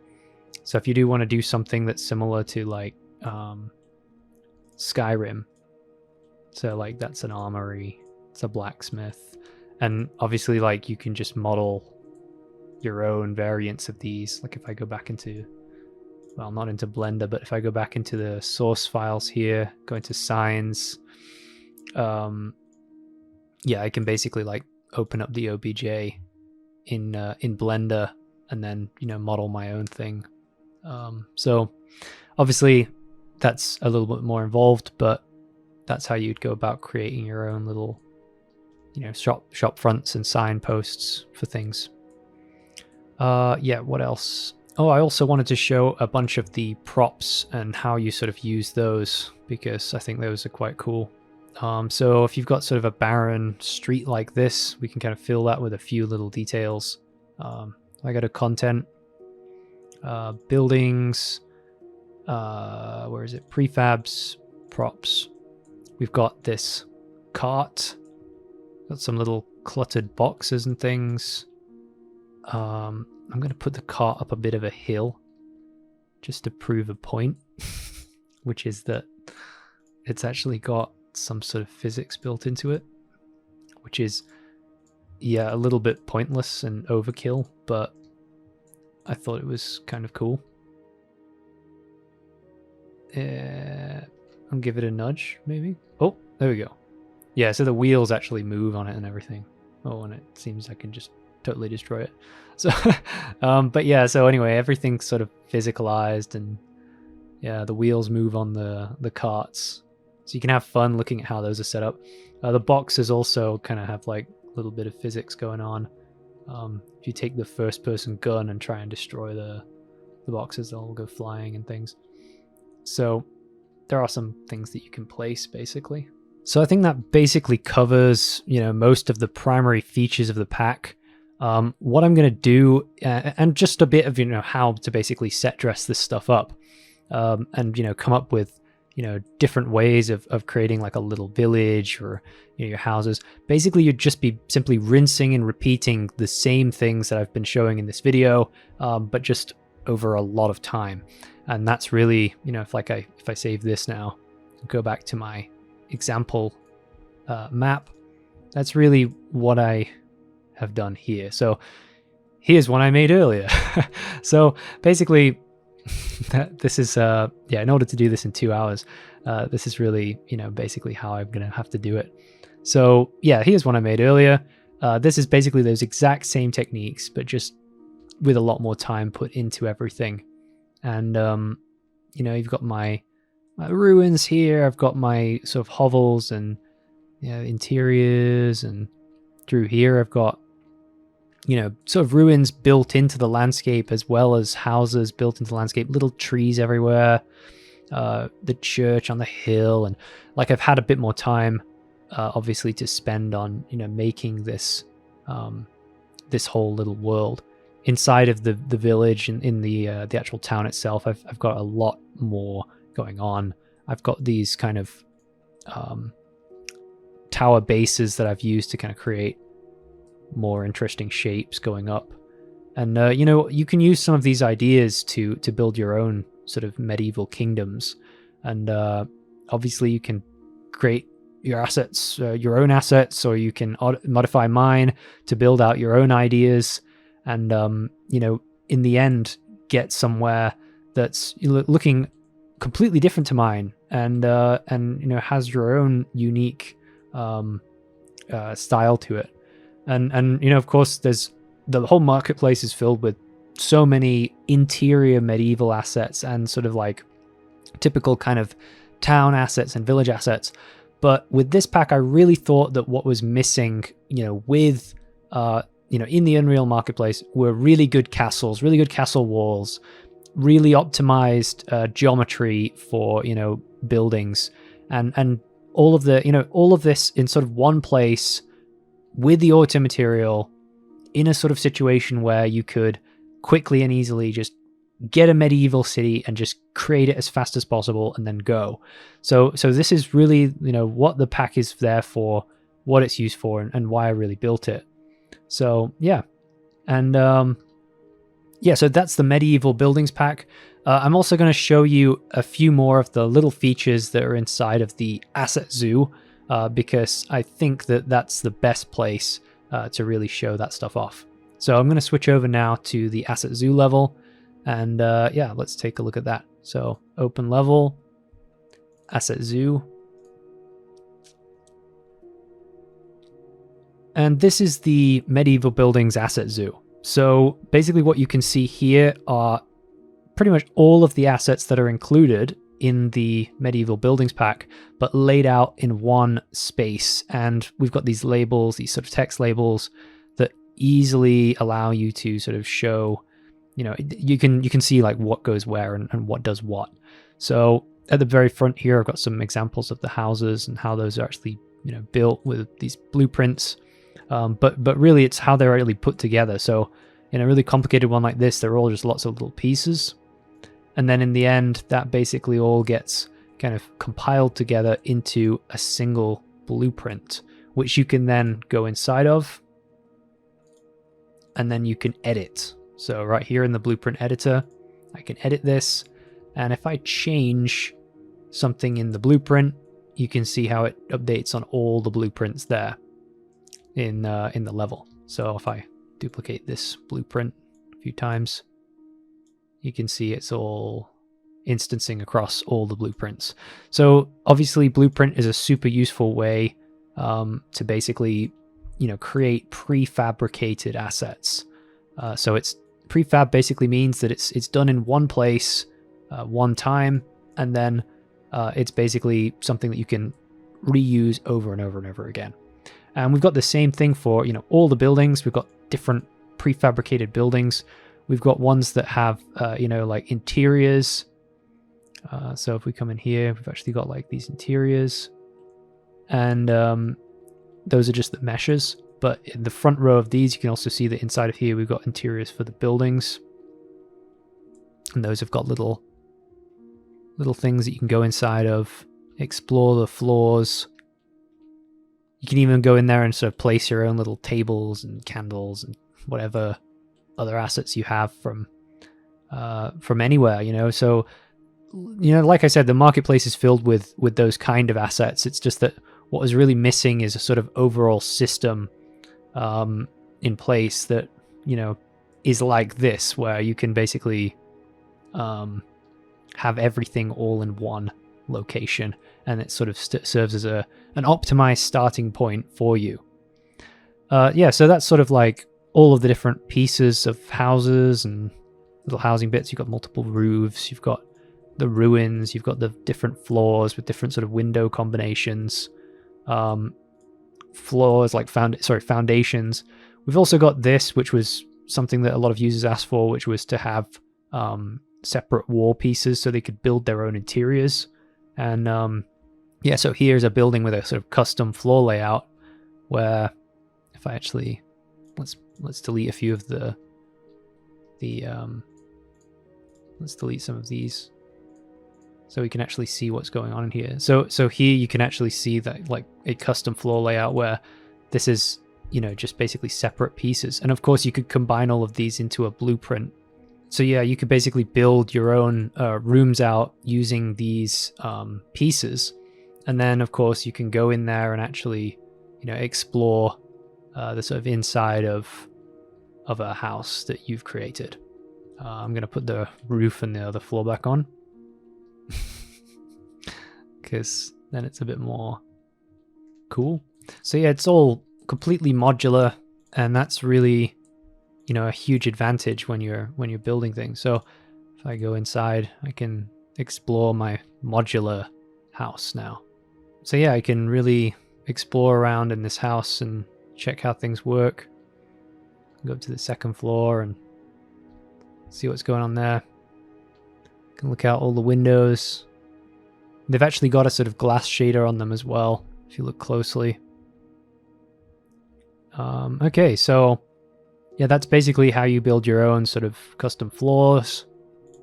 So if you do want to do something that's similar to like Skyrim, so like that's an armory, it's a blacksmith, and obviously like you can just model your own variants of these. Like if I go back into, well, not into Blender, but if I go back into the source files here, go into signs, yeah, I can basically like open up the OBJ in Blender and then, you know, model my own thing. So obviously that's a little bit more involved, but that's how you'd go about creating your own little, you know, shop fronts and signposts for things. Yeah, what else? Oh, I also wanted to show a bunch of the props and how you sort of use those, because I think those are quite cool. So if you've got sort of a barren street like this, we can kind of fill that with a few little details. I go to content, buildings, where is it? Prefabs, props. We've got this cart, got some little cluttered boxes and things. I'm going to put the cart up a bit of a hill just to prove a point, which is that it's actually got some sort of physics built into it, which is yeah, a little bit pointless and overkill, but I thought it was kind of cool. I'll give it a nudge, maybe. Oh, there we go. Yeah, so the wheels actually move on it and everything. Oh, and it seems I can just totally destroy it. So, but yeah, so anyway, everything's sort of physicalized, and yeah, the wheels move on the carts. So you can have fun looking at how those are set up. The boxes also kind of have like a little bit of physics going on. If you take the first person gun and try and destroy the boxes, they'll go flying and things. So there are some things that you can place basically. So I think that basically covers, most of the primary features of the pack. What I'm going to do, and just a bit of, how to basically set dress this stuff up, and, come up with, different ways of creating like a little village or your houses. Basically, you'd just be simply rinsing and repeating the same things that I've been showing in this video, but just over a lot of time. And that's really, if I save this now, go back to my example map, that's really what I have done here. So here's one I made earlier. So basically, this is in order to do this in 2 hours, this is really basically how I'm gonna have to do it. So yeah, here's one I made earlier. This is basically those exact same techniques, but just with a lot more time put into everything. And you've got my ruins here. I've got my sort of hovels and interiors, and through here I've got sort of ruins built into the landscape, as well as houses built into the landscape, little trees everywhere, the church on the hill. And like I've had a bit more time obviously to spend on making this this whole little world inside of the village and in the actual town itself. I've got a lot more going on. I've got these kind of tower bases that I've used to kind of create more interesting shapes going up. And you can use some of these ideas to build your own sort of medieval kingdoms. And obviously you can create your assets, your own assets, or you can modify mine to build out your own ideas. And in the end, get somewhere that's looking completely different to mine, and has your own unique style to it. And of course, there's the whole marketplace is filled with so many interior medieval assets and sort of like typical kind of town assets and village assets. But with this pack, I really thought that what was missing, with in the Unreal Marketplace, were really good castles, really good castle walls, really optimized geometry for buildings, and all of this in sort of one place with the auto material, in a sort of situation where you could quickly and easily just get a medieval city and just create it as fast as possible and then go. So this is really what the pack is there for, what it's used for, and why I really built it. So yeah, and so that's the medieval buildings pack. I'm also going to show you a few more of the little features that are inside of the asset zoo, because I think that that's the best place to really show that stuff off. So I'm going to switch over now to the asset zoo level, and let's take a look at that. So open level, asset zoo. And this is the medieval buildings asset zoo. So basically what you can see here are pretty much all of the assets that are included in the medieval buildings pack, but laid out in one space. And we've got these labels, these sort of text labels that easily allow you to sort of show, you can see like what goes where and what does what. So at the very front here, I've got some examples of the houses and how those are actually, built with these blueprints. But really it's how they're really put together. So in a really complicated one like this, they're all just lots of little pieces. And then in the end, that basically all gets kind of compiled together into a single blueprint, which you can then go inside of, and then you can edit. So right here in the blueprint editor, I can edit this. And if I change something in the blueprint, you can see how it updates on all the blueprints there. in the level. So if I duplicate this blueprint a few times, you can see it's all instancing across all the blueprints. So obviously Blueprint is a super useful way to basically, create prefabricated assets. So it's prefab basically means that it's done in one place, one time, and then it's basically something that you can reuse over and over and over again. And we've got the same thing for, all the buildings. We've got different prefabricated buildings. We've got ones that have, like interiors. So if we come in here, we've actually got like these interiors, and those are just the meshes. But in the front row of these, you can also see that inside of here, we've got interiors for the buildings. And those have got little things that you can go inside of, explore the floors. You can even go in there and sort of place your own little tables and candles and whatever other assets you have from anywhere, So, like I said, the marketplace is filled with those kind of assets. It's just that what was really missing is a sort of overall system in place that, is like this, where you can basically have everything all in one location, and it sort of serves as an optimized starting point for you. So that's sort of like all of the different pieces of houses and little housing bits. You've got multiple roofs, you've got the ruins, you've got the different floors with different sort of window combinations, floors like foundations. We've also got this, which was something that a lot of users asked for, which was to have separate wall pieces so they could build their own interiors. And so here's a building with a sort of custom floor layout, where if I actually let's delete a few of the let's delete some of these so we can actually see what's going on in here. So here you can actually see that like a custom floor layout where this is, just basically separate pieces. And of course you could combine all of these into a blueprint. So yeah, you could basically build your own rooms out using these pieces. And then of course you can go in there and actually, explore the sort of inside of a house that you've created. I'm going to put the roof and the other floor back on, because then it's a bit more cool. So yeah, it's all completely modular, and that's really, a huge advantage when you're building things. So if I go inside, I can explore my modular house now. So yeah, I can really explore around in this house and check how things work. Go up to the second floor and see what's going on there. Can look out all the windows. They've actually got a sort of glass shader on them as well, if you look closely. Okay, so yeah, that's basically how you build your own sort of custom floors,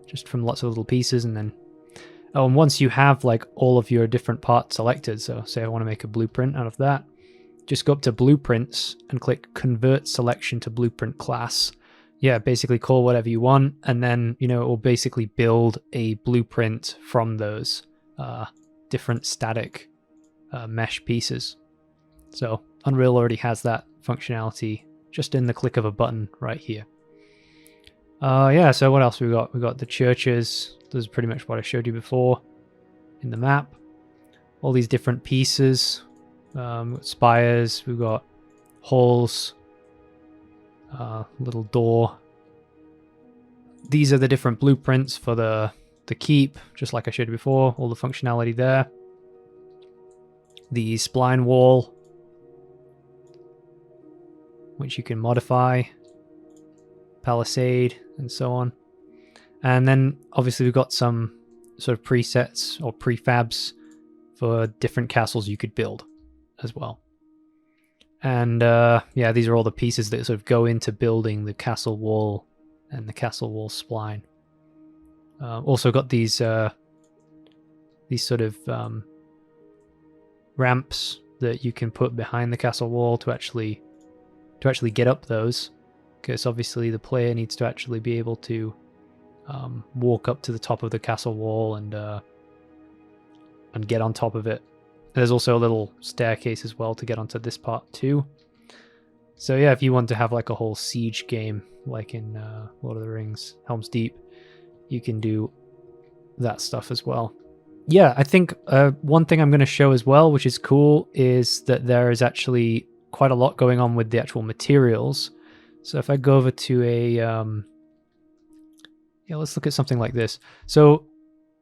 just from lots of little pieces. And then, and once you have like all of your different parts selected, so say I want to make a blueprint out of that, just go up to Blueprints and click Convert Selection to Blueprint Class. Yeah, basically call whatever you want, and then, it will basically build a blueprint from those different static mesh pieces. So Unreal already has that functionality just in the click of a button right here. So what else we got? We got the churches. This is pretty much what I showed you before in the map. All these different pieces. We've got spires, we've got halls, little door. These are the different blueprints for the keep, just like I showed you before, all the functionality there. The spline wall, which you can modify, palisade, and so on. And then obviously we've got some sort of presets or prefabs for different castles you could build as well. And these are all the pieces that sort of go into building the castle wall and the castle wall spline. Also got these sort of ramps that you can put behind the castle wall to actually get up those, because obviously the player needs to actually be able to walk up to the top of the castle wall and get on top of it. There's also a little staircase as well to get onto this part too. So yeah, if you want to have like a whole siege game, like in Lord of the Rings, Helm's Deep, you can do that stuff as well. Yeah, I think one thing I'm going to show as well, which is cool, is that there is actually quite a lot going on with the actual materials. So if I go over to a, yeah, let's look at something like this. So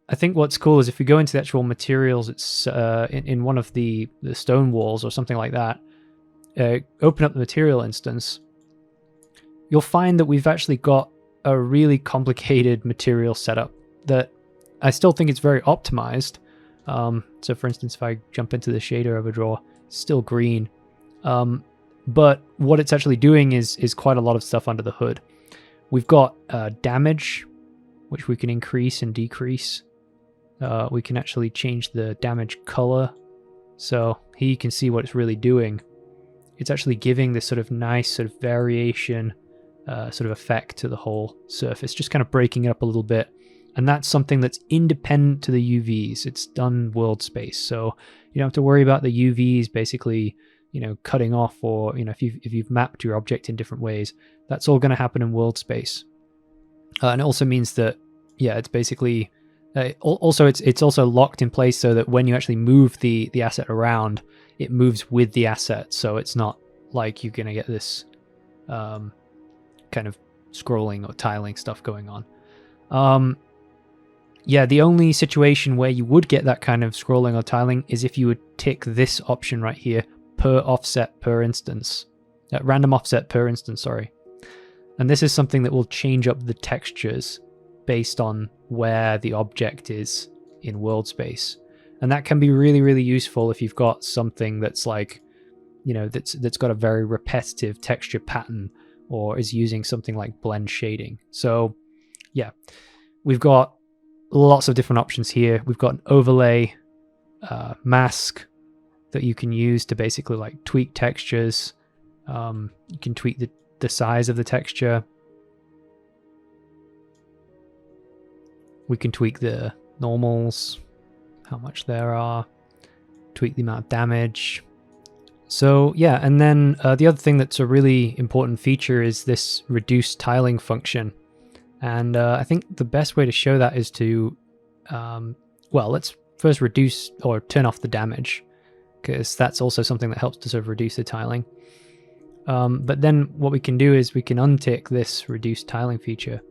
I think what's cool is if we go into the actual materials, it's in one of the stone walls or something like that, open up the material instance, you'll find that we've actually got a really complicated material setup that I still think it's very optimized. So for instance, if I jump into the shader overdraw, it's still green. But what it's actually doing is quite a lot of stuff under the hood. We've got damage, which we can increase and decrease. We can actually change the damage color. So here you can see what it's really doing. It's actually giving this sort of nice sort of variation sort of effect to the whole surface, just kind of breaking it up a little bit. And that's something that's independent to the UVs. It's done world space, so you don't have to worry about the UVs basically, you know, cutting off, or you know, if you've mapped your object in different ways, that's all going to happen in world space. And it also means that, yeah, it's basically also it's also locked in place so that when you actually move the asset around, it moves with the asset. So it's not like you're going to get this kind of scrolling or tiling stuff going on. Yeah, the only situation where you would get that kind of scrolling or tiling is if you would tick this option right here, per offset per instance, random offset per instance, sorry. And this is something that will change up the textures based on where the object is in world space. And that can be really, really useful if you've got something that's like, you know, that's got a very repetitive texture pattern, or is using something like blend shading. So yeah, we've got lots of different options here. We've got an overlay mask that you can use to basically like tweak textures. You can tweak the size of the texture. We can tweak the normals, how much there are, tweak the amount of damage. So yeah, and then the other thing that's a really important feature is this reduce tiling function. And I think the best way to show that is to, well, let's first reduce or turn off the damage, because that's also something that helps to sort of reduce the tiling. But then what we can do is we can untick this reduce tiling feature.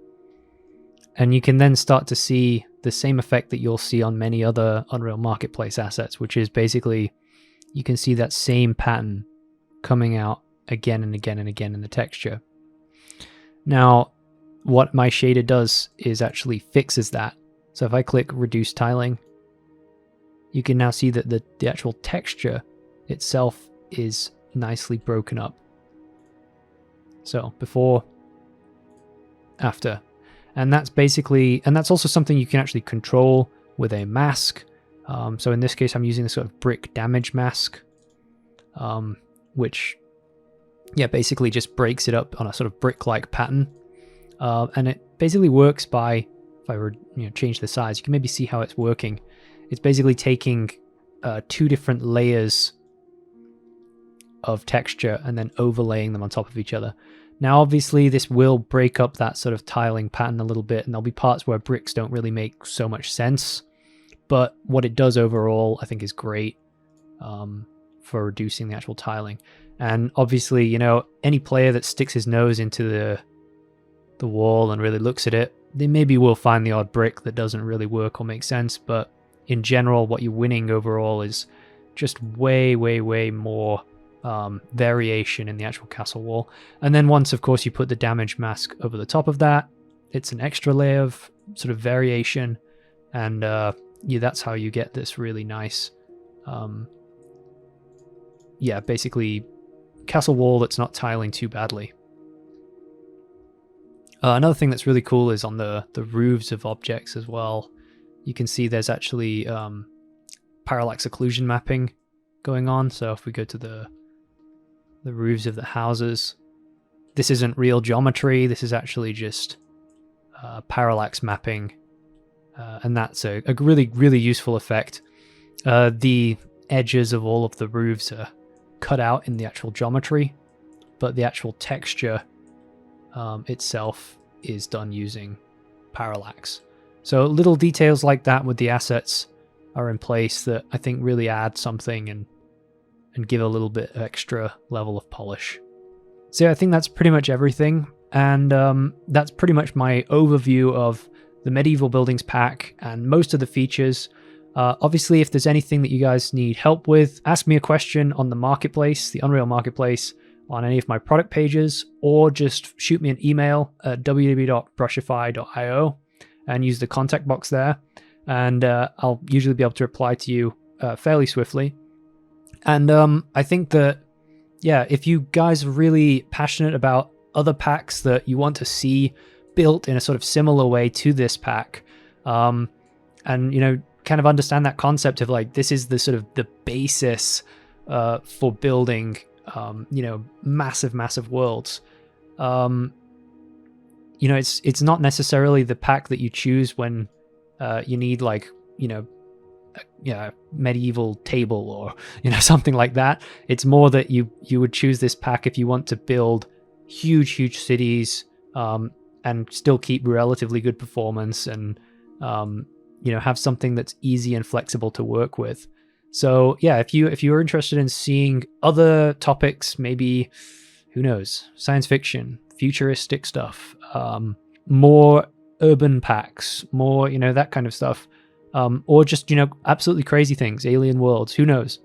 And you can then start to see the same effect that you'll see on many other Unreal Marketplace assets, which is basically you can see that same pattern coming out again and again and again in the texture. Now, what my shader does is actually fixes that. So if I click reduce tiling, you can now see that the actual texture itself is nicely broken up. So before, after. And that's basically, and that's also something you can actually control with a mask. So in this case, I'm using this sort of brick damage mask, which, yeah, basically just breaks it up on a sort of brick-like pattern. And it basically works by, if I were, you know, change the size, you can maybe see how it's working. It's basically taking two different layers of texture and then overlaying them on top of each other. Now, obviously, this will break up that sort of tiling pattern a little bit, and there'll be parts where bricks don't really make so much sense. But what it does overall, I think, is great for reducing the actual tiling. And obviously, you know, any player that sticks his nose into the wall and really looks at it, they maybe will find the odd brick that doesn't really work or make sense. But in general, what you're winning overall is just way, way, way more variation in the actual castle wall. And then once, of course, you put the damage mask over the top of that, it's an extra layer of sort of variation. And yeah, that's how you get this really nice, yeah, basically castle wall that's not tiling too badly. Another thing that's really cool is on the roofs of objects as well. You can see there's actually parallax occlusion mapping going on. So if we go to the roofs of the houses, this isn't real geometry. This is actually just parallax mapping. And that's a really, really useful effect. The edges of all of the roofs are cut out in the actual geometry but the actual texture itself is done using parallax. So little details like that with the assets are in place that I think really add something and give a little bit extra level of polish. So yeah, I think that's pretty much everything, and that's pretty much my overview of the Medieval Buildings pack and most of the features. Obviously, if there's anything that you guys need help with, ask me a question on the marketplace, the Unreal Marketplace, on any of my product pages, or just shoot me an email at www.brushify.io and use the contact box there, and I'll usually be able to reply to you fairly swiftly. And I think that, yeah, if you guys are really passionate about other packs that you want to see built in a sort of similar way to this pack, and, you know, kind of understand that concept of like, this is the sort of the basis for building, you know, massive worlds. You know, it's not necessarily the pack that you choose when you need, like, you know, medieval table or, you know, something like that. It's more that you would choose this pack if you want to build huge cities, and still keep relatively good performance, and you know, have something that's easy and flexible to work with. So yeah, if you're interested in seeing other topics, maybe, who knows, science fiction, futuristic stuff, more urban packs, more, you know, that kind of stuff, or just, you know, absolutely crazy things, alien worlds, who knows,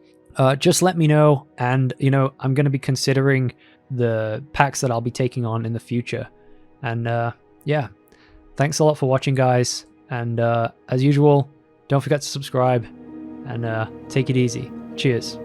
just let me know. And, you know, I'm going to be considering the packs that I'll be taking on in the future. And yeah, thanks a lot for watching, guys, and as usual, don't forget to subscribe, and take it easy. Cheers.